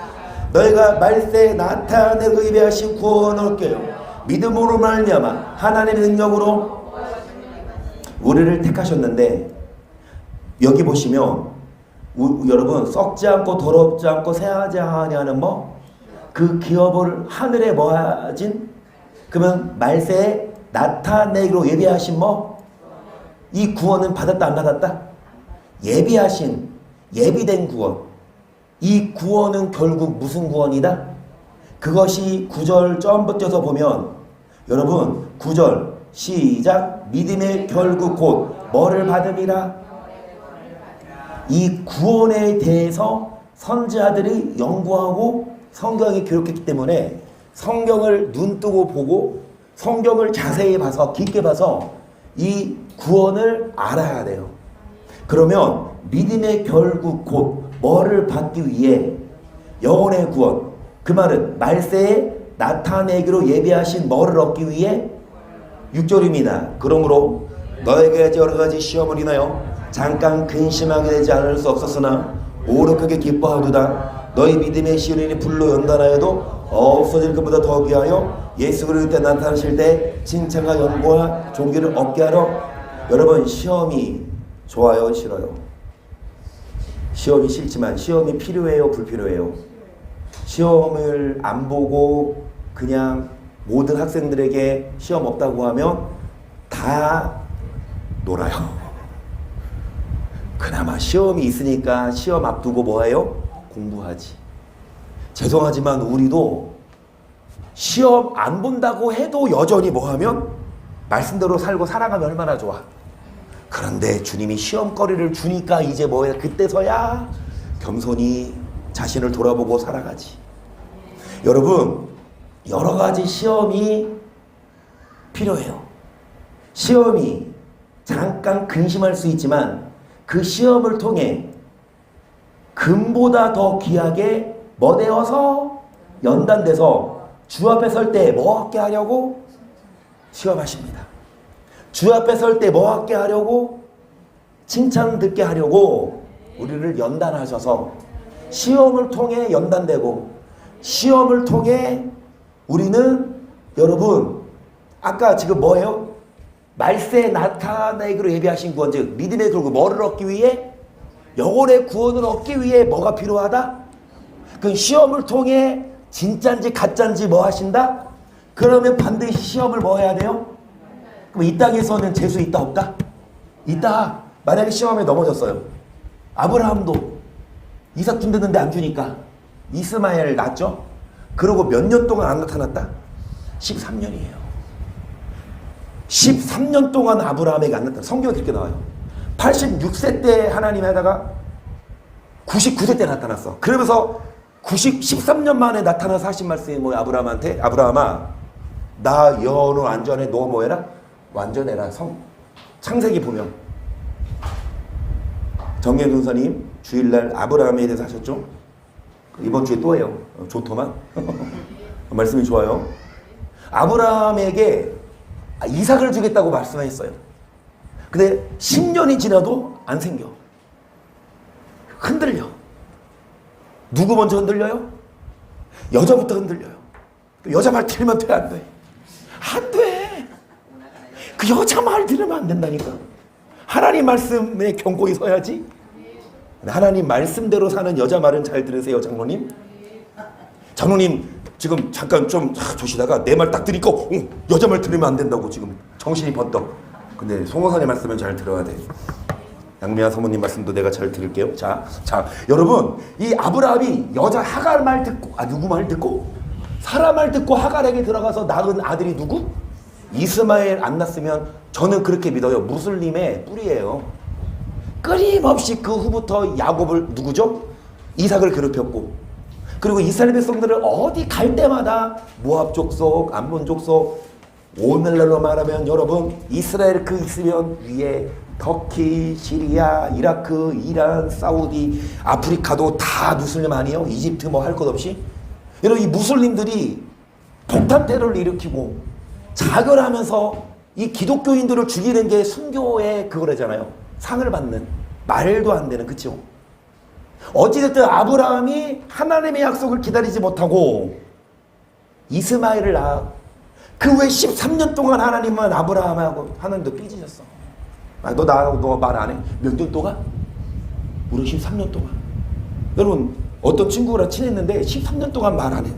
너희가 말세에 나타내고 예비하신 구원을 얻게요. 믿음으로 말미암아 하나님의 능력으로 우리를 택하셨는데 여기 보시면 여러분 썩지 않고 더럽지 않고 쇠하지 아니하는 뭐 그 기업을 하늘에 모아진 그러면 말세에 나타내기로 예비하신 뭐 이 구원은 받았다 안 받았다? 예비하신 예비된 구원. 이 구원은 결국 무슨 구원이다? 그것이 9절 처음부터 보면 여러분 9절 시작 믿음의 결국 곧 뭐를 받음이라. 이 구원에 대해서 선지자들이 연구하고 성경에 기록했기 때문에 성경을 눈뜨고 보고 성경을 자세히 봐서 깊게 봐서 이 구원을 알아야 돼요. 그러면 믿음의 결국 곧 뭐를 받기 위해 영혼의 구원 그 말은 말세에 나타내기로 예비하신 뭐를 얻기 위해 6절입니다. 그러므로 너에게 여러 가지 시험을 인하여 잠깐 근심하게 되지 않을 수 없었으나 오력하게 기뻐하도다. 너희 믿음의 시련이 불로 연단하여도 없어질 것보다 더 귀하여 예수 그리스도 때 나타나실 때 칭찬과 영광과 존귀를 얻게 하러. 여러분 시험이 좋아요 싫어요? 시험이 싫지만 시험이 필요해요 불필요해요? 시험을 안 보고 그냥 모든 학생들에게 시험 없다고 하면 다 놀아요. 그나마 시험이 있으니까 시험 앞두고 뭐해요? 공부하지. 죄송하지만 우리도 시험 안 본다고 해도 여전히 뭐하면 말씀대로 살고 살아가면 얼마나 좋아. 그런데 주님이 시험거리를 주니까 이제 뭐야 그때서야 겸손히 자신을 돌아보고 살아가지. 여러분 여러 가지 시험이 필요해요. 시험이 잠깐 근심할 수 있지만 그 시험을 통해 금보다 더 귀하게 뭐 되어서 연단돼서 주 앞에 설 때 뭐 얻게 하려고 시험하십니다. 주 앞에 설 때 뭐 얻게 하려고 칭찬 듣게 하려고 우리를 연단하셔서 시험을 통해 연단되고 시험을 통해 우리는 여러분 아까 지금 뭐예요? 말세에 나타내기로 예비하신 구원 즉 믿음의 결국 뭐를 얻기 위해 영혼의 구원을 얻기 위해 뭐가 필요하다? 그 시험을 통해 진짜인지 가짜인지 뭐 하신다? 그러면 반드시 시험을 뭐 해야 돼요? 그럼 이 땅에서는 재수 있다 없다? 있다. 만약에 시험에 넘어졌어요. 아브라함도 이삭 준대는데 안 주니까 이스마엘 낳죠? 그러고 몇 년 동안 안 나타났다? 13년이에요. 13년 동안 아브라함에게 안 나타나. 성경에 그렇게 나와요. 86세 때 하나님 하다가 99세 때 나타났어. 그러면서 13년 만에 나타나서 하신 말씀이 뭐야? 아브라함한테 아브라함아 나 여호와는 완전해. 너 뭐해라? 완전해라. 창세기 보면 정계준 선생님 주일날 아브라함에 대해서 하셨죠? 이번 주에 또 해요. 조토만 말씀이 좋아요. 아브라함에게 이삭을 주겠다고 말씀했어요. 근데 10년이 지나도 안 생겨. 흔들려. 누구 먼저 흔들려요? 여자부터 흔들려요. 여자 말 들으면 돼, 안 돼? 안 돼. 그 여자 말 들으면 안 된다니까. 하나님 말씀에 견고히 서야지. 하나님 말씀대로 사는 여자 말은 잘 들으세요, 장로님. 장로님 지금 잠깐 좀 조시다가 내 말 딱 들으니까 여자 말 들으면 안 된다고 지금 정신이 번떡. 근데 송호선의 말씀은 잘 들어야 돼. 양미아 사모님 말씀도 내가 잘 들을게요. 자, 여러분, 이 아브라함이 여자 하갈 말 듣고, 누구 말 듣고? 사라 말 듣고 하갈에게 들어가서 낳은 아들이 누구? 이스마엘 안 낳았으면 저는 그렇게 믿어요. 무슬림의 뿌리예요. 끊임없이 그 후부터 야곱을 누구죠? 이삭을 괴롭혔고, 그리고 이스라엘 백성들을 어디 갈 때마다 모압 족속, 암몬 족속, 오늘날로 말하면 여러분 이스라엘 그 있으면 위에 터키, 시리아, 이라크, 이란, 사우디, 아프리카도 다 무슬림 아니에요? 이집트 뭐 할 것 없이? 여러분 이 무슬림들이 폭탄 테러를 일으키고 자결하면서 이 기독교인들을 죽이는 게 순교의 그거래잖아요. 상을 받는. 말도 안 되는, 그쵸? 어찌됐든 아브라함이 하나님의 약속을 기다리지 못하고 이스마엘을 낳아. 그 후에 13년 동안 하나님은 아브라함하고 하나님도 삐지셨어. 너 나하고 너 말 안 해? 몇 년 동안? 우리 13년 동안. 여러분 어떤 친구랑 친했는데 13년 동안 말 안 해.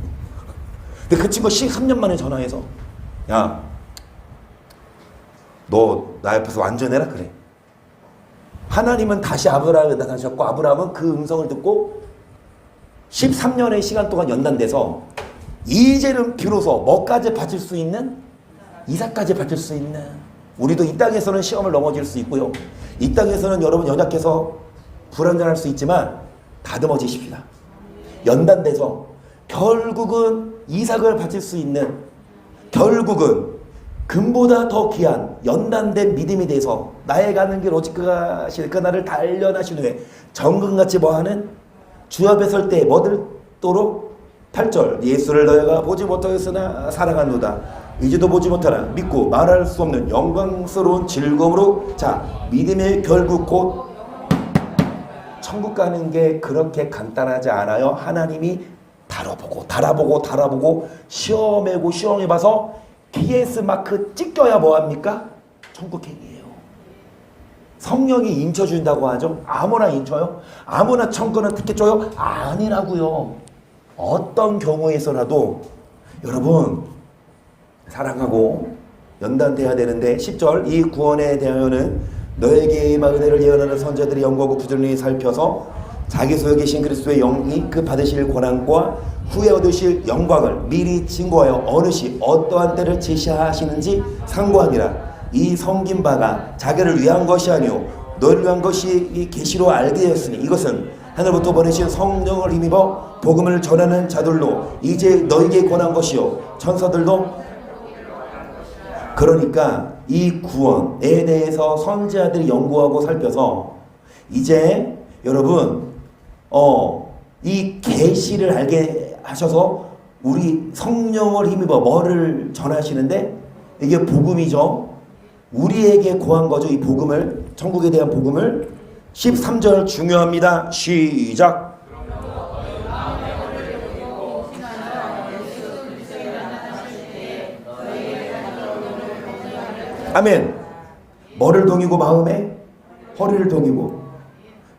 근데 그 친구가 13년 만에 전화해서 야, 너 나 옆에서 완전해라 그래. 하나님은 다시 아브라함에 나타나셨고 아브라함은 그 음성을 듣고 13년의 시간 동안 연단돼서 이제는 비로소 뭐까지 바칠 수 있는? 이삭까지 바칠 수 있는. 우리도 이 땅에서는 시험을 넘어질 수 있고요. 이 땅에서는 여러분 연약해서 불안정할 수 있지만 다듬어지십시다. 연단돼서 결국은 이삭을 바칠 수 있는, 결국은 금보다 더 귀한 연단된 믿음이 돼서 나의 가는 길 오직 그가 그 나를 단련하신 후에 정금같이 뭐하는? 주 앞에 설 때 뭐들도록 8절 예수를 너희가 보지 못하였으나 사랑하노다. 이제도 보지 못하나 믿고 말할 수 없는 영광스러운 즐거움으로. 자, 믿음의 결국 곧 천국 가는 게 그렇게 간단하지 않아요. 하나님이 달아보고 시험해봐서 PS 마크 찍혀야 뭐합니까? 천국행이에요. 성령이 인쳐준다고 하죠. 아무나 인쳐요? 아무나 천국은 티켓 줘요? 아니라고요. 어떤 경우에서라도 여러분 사랑하고 연단돼야 되는데 10절 이 구원에 대하여는 너에게 임할 은혜를 예언하는 선자들이 연구하고 부지런히 살펴서 자기 속에 계신 그리스도의 영이 그 받으실 권한과 후에 얻으실 영광을 미리 증거하여 어느 시 어떠한 때를 제시하시는지 상고하니라. 이 섬긴 바가 자기를 위한 것이 아니요 너를 위한 것이 이 계시로 알게 되었으니 이것은 하늘부터 보내신 성령을 힘입어 복음을 전하는 자들로 이제 너에게 권한 것이요 천사들도. 그러니까 이 구원에 대해서 선지자들이 연구하고 살펴서 이제 여러분 이 계시를 알게 하셔서 우리 성령을 힘입어 뭐를 전하시는데 이게 복음이죠. 우리에게 고한 거죠. 이 복음을, 천국에 대한 복음을. 13절 중요합니다. 시작. 아멘. 뭐를 동이고 마음에? 허리를 동이고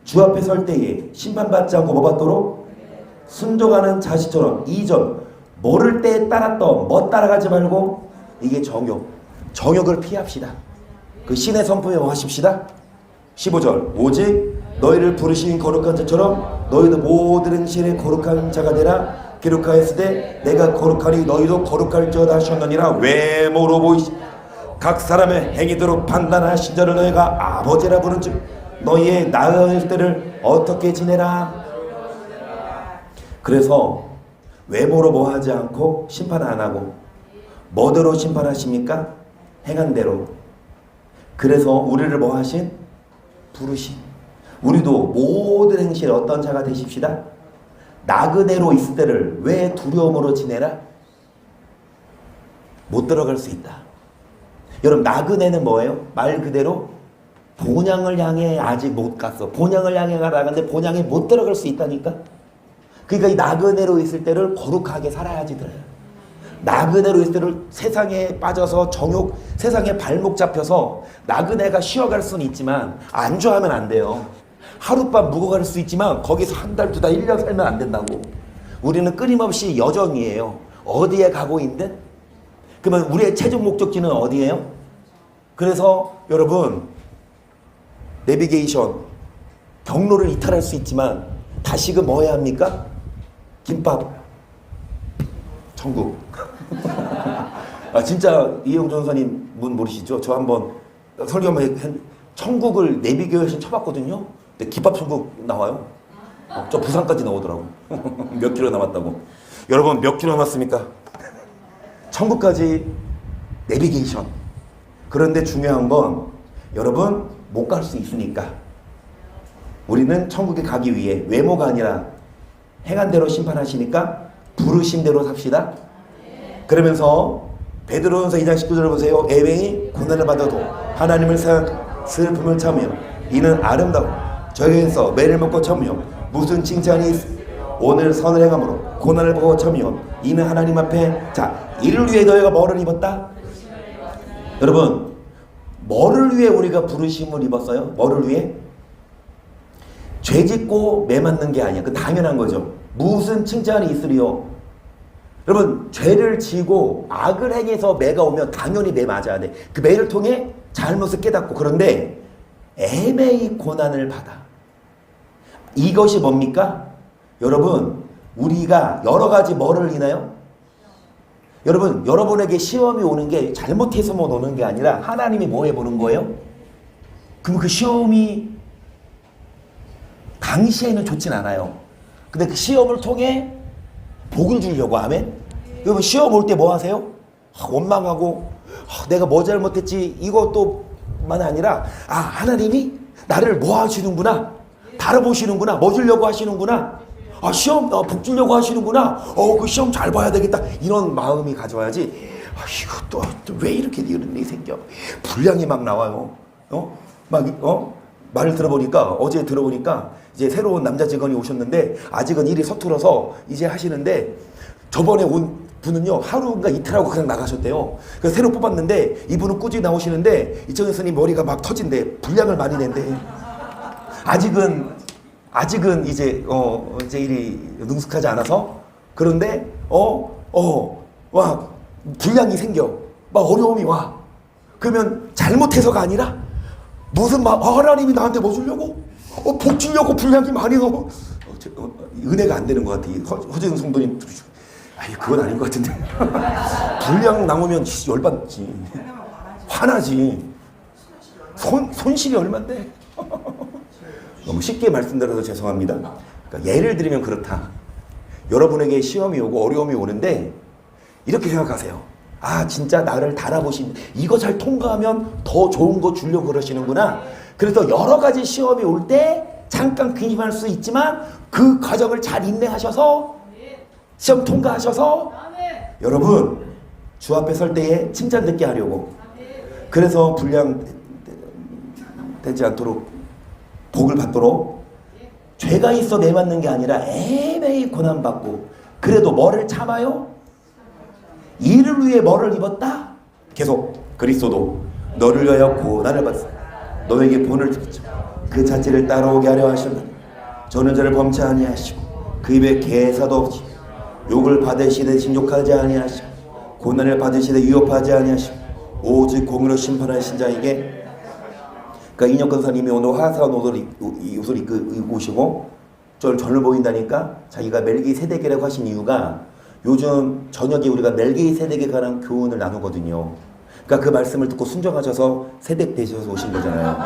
주 앞에 설 때에 심판받지 않고 뭐 받도록? 순종하는 자식처럼. 2절 모를 때 따랐던 뭐 따라가지 말고 이게 정욕을 피합시다. 그 신의 선포에 뭐 하십시다. 15절 오직 너희를 부르신 거룩한 자처럼 너희도 모든 신의 거룩한 자가 되라. 기록하였으되 내가 거룩하니 너희도 거룩할지어다 하셨느니라. 외모로 보이시 각 사람의 행위대로 판단하신 자를 너희가 아버지라 부른즉 너희의 나을 때를 어떻게 지내라. 그래서 외모로 뭐 하지 않고 심판 안 하고 뭐대로 심판하십니까? 행한 대로. 그래서 우리를 뭐 하신? 부르신. 우리도 모든 행실에 어떤 자가 되십시다. 나그네로 있을 때를 왜 두려움으로 지내라? 못 들어갈 수 있다. 여러분 나그네는 뭐예요? 말 그대로 본향을 향해 아직 못 갔어. 본향을 향해 가라는데 본향에 못 들어갈 수 있다니까. 그러니까 이 나그네로 있을 때를 거룩하게 살아야지 들어요. 나그네로 있을 때를 세상에 빠져서 정욕, 세상에 발목 잡혀서 나그네가 쉬어갈 수는 있지만 안주하면 안 돼요. 하룻밤 묵어갈 수 있지만 거기서 한 달, 두 달, 1년 살면 안 된다고. 우리는 끊임없이 여정이에요. 어디에 가고 있든? 그러면 우리의 최종 목적지는 어디예요? 그래서 여러분 내비게이션 경로를 이탈할 수 있지만 다시금 뭐 해야 합니까? 김밥 천국. 아 진짜 이영 전사님 문 모르시죠? 저 한번 설교 한번 천국을 내비게이션 쳐봤거든요. 근데 김밥 천국 나와요. 저 부산까지 나오더라고. 몇 킬로 남았다고. 여러분 몇 킬로 남았습니까? 천국까지 내비게이션. 그런데 중요한 건 여러분 못 갈 수 있으니까 우리는 천국에 가기 위해 외모가 아니라 행한대로 심판하시니까 부르신 대로 삽시다. 그러면서 베드로전서 2장 19절을 보세요. 애매히 고난을 받아도 하나님을 생각 슬픔을 참으며 이는 아름다워 저에게서 매를 먹고 참으며 무슨 칭찬이 오늘 선을 행함으로 고난을 보고 참으며 이는 하나님 앞에 자 이를 위해 너희가 뭐를 입었다? 여러분 뭐를 위해 우리가 부르심을 입었어요? 뭐를 위해? 죄 짓고 매 맞는 게 아니야. 그 당연한 거죠. 무슨 칭찬이 있으리요? 여러분 죄를 지고 악을 행해서 매가 오면 당연히 매 맞아야 돼. 그 매를 통해 잘못을 깨닫고. 그런데 애매히 고난을 받아. 이것이 뭡니까? 여러분 우리가 여러 가지 뭐를 인하여? 여러분 여러분에게 시험이 오는 게 잘못해서만 오는 게 아니라 하나님이 뭐 해보는 거예요? 그럼 그 시험이 당시에는 좋진 않아요. 근데 그 시험을 통해 복을 주려고. 아멘. 여러분 시험 올 때 뭐 하세요? 원망하고 내가 뭐 잘못했지 이것도만 아니라 하나님이 나를 뭐 하시는구나, 바라보시는구나, 뭐 주려고 하시는구나, 시험 복 주려고 하시는구나, 그 시험 잘 봐야 되겠다, 이런 마음이 가져와야지. 이거 또 왜 이렇게 이런 일이 생겨? 분량이 막 나와요. 말을 들어보니까 어제 들어보니까 이제 새로운 남자 직원이 오셨는데 아직은 일이 서툴어서 이제 하시는데 저번에 온 분은요 하루인가 이틀하고 그냥 나가셨대요. 그래서 새로 뽑았는데 이분은 꾸준히 나오시는데 이정현 스님 머리가 막 터진대. 분량을 많이 낸대. 아직은 이제 일이 능숙하지 않아서. 그런데 와 분량이 생겨. 막 어려움이 와. 그러면 잘못해서가 아니라 무슨 하나님이 나한테 뭐 주려고? 복 주려고 분량이 많이 넣어. 은혜가 안 되는 것 같아. 허재승 성도님. 그건 아닌 것 같은데. 분량 남으면 열받지. 화나지. 손실이 얼만데. 너무 쉽게 말씀드려서 죄송합니다. 그러니까 예를 들면 그렇다. 여러분에게 시험이 오고 어려움이 오는데 이렇게 생각하세요. 진짜 나를 달아보신, 이거 잘 통과하면 더 좋은 거 주려고 그러시는구나. 그래서 여러 가지 시험이 올 때 잠깐 근심할 수 있지만 그 과정을 잘 인내하셔서 시험 통과하셔서 여러분 주 앞에 설 때에 칭찬 듣게 하려고. 그래서 불량 되지 않도록 복을 받도록 죄가 있어 내맞는 게 아니라 애매히 고난받고 그래도 뭐를 참아요? 이를 위해 뭐를 입었다? 계속 그리스도도 너를 위하여 고난을 받았어. 너에게 본을 주겠죠. 그 자체를 따라오게 하려 하셨느니 저는 저를 범치 아니하시고 그 입에 개사도 없이 욕을 받으시되 진욕하지 아니하시고 고난을 받으시되 위협하지 아니하시고 오직 공의로 심판하신 자에게. 그러니까 이혁 권사님이 오늘 화사한 옷을 입고 오시고 젊어 보인다니까 자기가 멜기세덱이라고 하신 이유가 요즘 저녁에 우리가 멜기세덱에 관한 교훈을 나누거든요. 그러니까 그 말씀을 듣고 순종하셔서 세덱 되셔서 오신 거잖아요.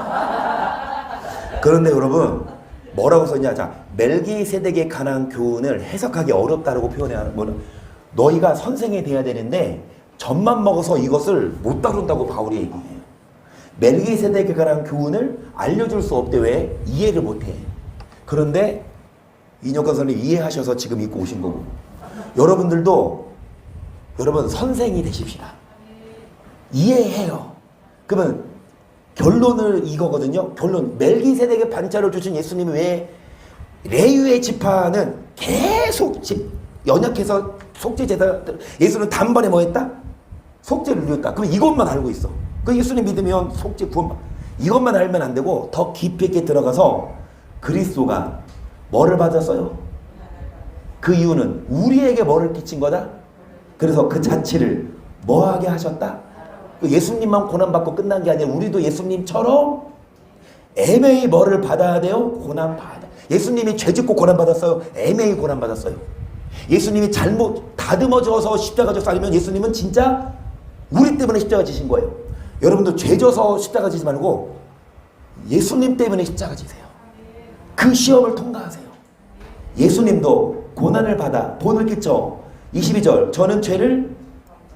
그런데 여러분 뭐라고 썼냐? 자, 멜기세덱에 관한 교훈을 해석하기 어렵다라고 표현하는 거는 너희가 선생이 돼야 되는데 젖만 먹어서 이것을 못 다룬다고 바울이 얘기해요. 멜기세덱에 관한 교훈을 알려줄 수 없대. 왜? 이해를 못해. 그런데 이혁권 선생님 이해하셔서 지금 입고 오신 거고, 여러분들도 여러분 선생이 되십시다. 이해해요. 그러면 결론을 이거거든요. 결론. 멜기세덱의 반차를 주신 예수님이 왜 레위의 지파는 계속 연약해서 속죄 제사, 예수는 단번에 뭐 했다? 속죄를 누렸다. 그럼 이것만 알고 있어. 그 예수님 믿으면 속죄 구원, 이것만 알면 안 되고 더 깊이 있게 들어가서 그리스도가 뭐를 받았어요? 그 이유는 우리에게 뭐를 끼친 거다? 그래서 그 자체를 뭐하게 하셨다? 예수님만 고난받고 끝난 게 아니라 우리도 예수님처럼 애매히 뭐를 받아야 돼요? 고난받아. 예수님이 죄 짓고 고난받았어요? 애매히 고난받았어요. 예수님이 잘못 다듬어져서 십자가 져서 아니면 예수님은 진짜 우리 때문에 십자가 지신 거예요. 여러분도 죄 져서 십자가 지지 말고 예수님 때문에 십자가 지세요. 그 시험을 통과하세요. 예수님도 고난을 받아 본을 끼쳐 22절 저는 죄를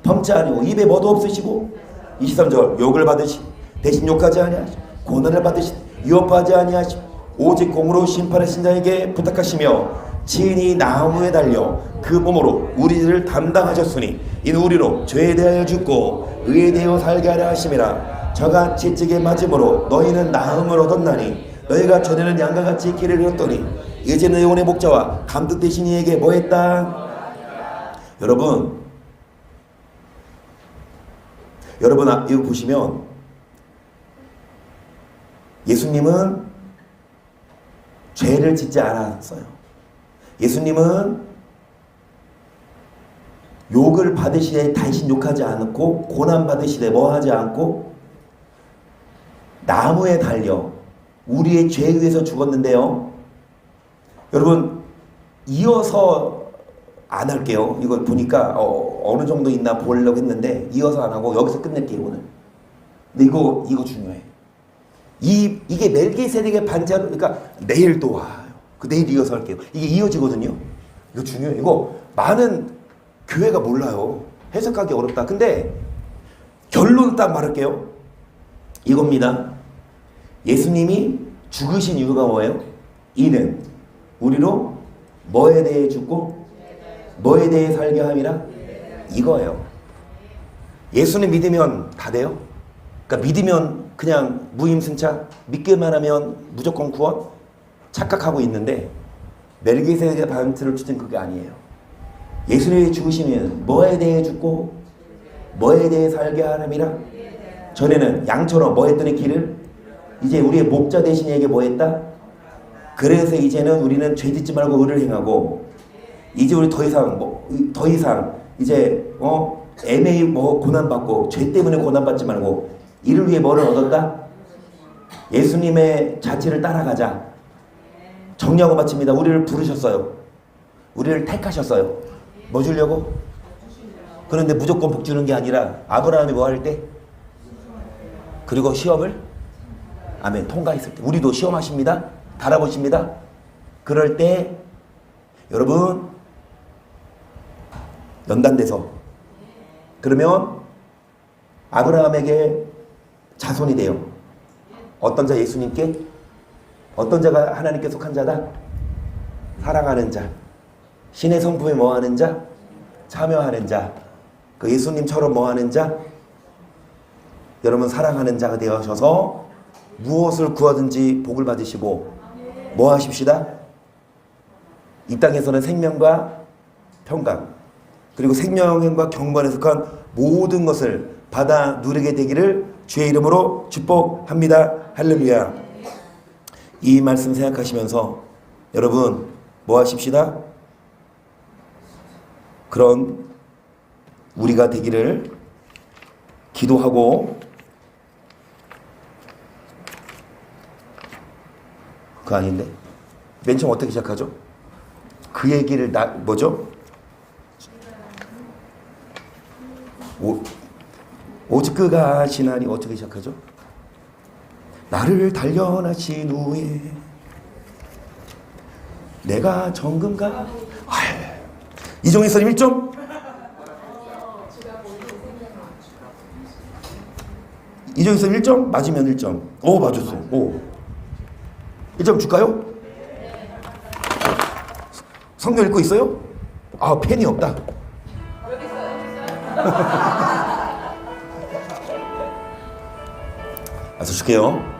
범치 아니고 입에 뭐도 없으시고 23절 욕을 받으시 대신 욕하지 아니하시고 고난을 받으시 위협하지 아니하시고 오직 공으로 심판하신 자에게 부탁하시며 친히 나무에 달려 그 몸으로 우리를 담당하셨으니 이는 우리로 죄에 대하여 죽고 의에 대하여 살게 하려 하심이라. 저가 채찍에 맞음으로 너희는 나음을 얻었나니 너희가 전에는 양과같이 길을 잃었더니 이제는 영혼의 목자와 감독 되신 이에게 뭐했다? 여러분 이거 보시면 예수님은 죄를 짓지 않았어요. 예수님은 욕을 받으시되 대신 욕하지 않고 고난 받으시되 뭐 하지 않고 나무에 달려 우리의 죄에 의해서 죽었는데요. 여러분 이어서 안 할게요. 이걸 보니까 어느 정도 있나 보려고 했는데 이어서 안 하고 여기서 끝낼게요 오늘. 근데 이거 중요해. 이게 멜기세덱의 반차로 그러니까 내일 또 와요. 그 내일 이어서 할게요. 이게 이어지거든요. 이거 중요해요. 이거 많은 교회가 몰라요. 해석하기 어렵다. 근데 결론 딱 말할게요. 이겁니다. 예수님이 죽으신 이유가 뭐예요? 이는 우리로 뭐에 대해 죽고 뭐에 대해 살게 함이라? 이거예요. 예수님 믿으면 다 돼요? 그러니까 믿으면 그냥 무임승차? 믿기만 하면 무조건 구원? 착각하고 있는데 멜기세덱의 반트를 주신 그게 아니에요. 예수님이 죽으시면 뭐에 대해 죽고 뭐에 대해 살게 하람이라? 전에는 양처럼 뭐 했더니 길을 이제 우리의 목자 되신 이에게 뭐 했다? 그래서 이제는 우리는 죄 짓지 말고 의를 행하고 이제 우리 더 이상 이제 애매히 뭐 고난받고 죄 때문에 고난받지 말고 이를 위해 뭐를 얻었다? 예수님의 자체를 따라가자. 정리하고 마칩니다. 우리를 부르셨어요. 우리를 택하셨어요. 뭐 주려고? 그런데 무조건 복 주는 게 아니라 아브라함이 뭐 할 때? 그리고 시험을 아멘 통과했을 때 우리도 시험하십니다. 달아보십니다. 그럴 때 여러분 연단돼서 그러면 아브라함에게 자손이 돼요. 어떤 자? 예수님께. 어떤 자가 하나님께 속한 자다? 사랑하는 자. 신의 성품에 뭐하는 자? 참여하는 자. 그 예수님처럼 뭐하는 자? 여러분 사랑하는 자가 되어셔서 무엇을 구하든지 복을 받으시고 뭐 하십시다? 이 땅에서는 생명과 평강 그리고 생명과 경건에 속한 모든 것을 받아 누리게 되기를 주의 이름으로 축복합니다. 할렐루야. 이 말씀 생각하시면서 여러분 뭐 하십시다? 그런 우리가 되기를 기도하고 그거 아닌데 맨 처음 어떻게 시작하죠? 그 얘기를 뭐죠? 오직 그가 하시나니 어떻게 시작하죠? 나를 단련하신 후에 내가 정금가 이종희 선생님 1점 이종희 선생님 1점 맞으면 1점 오 맞았어 오 1점 줄까요? 성경 읽고 있어요? 아 펜이 없다 알았어 줄게요.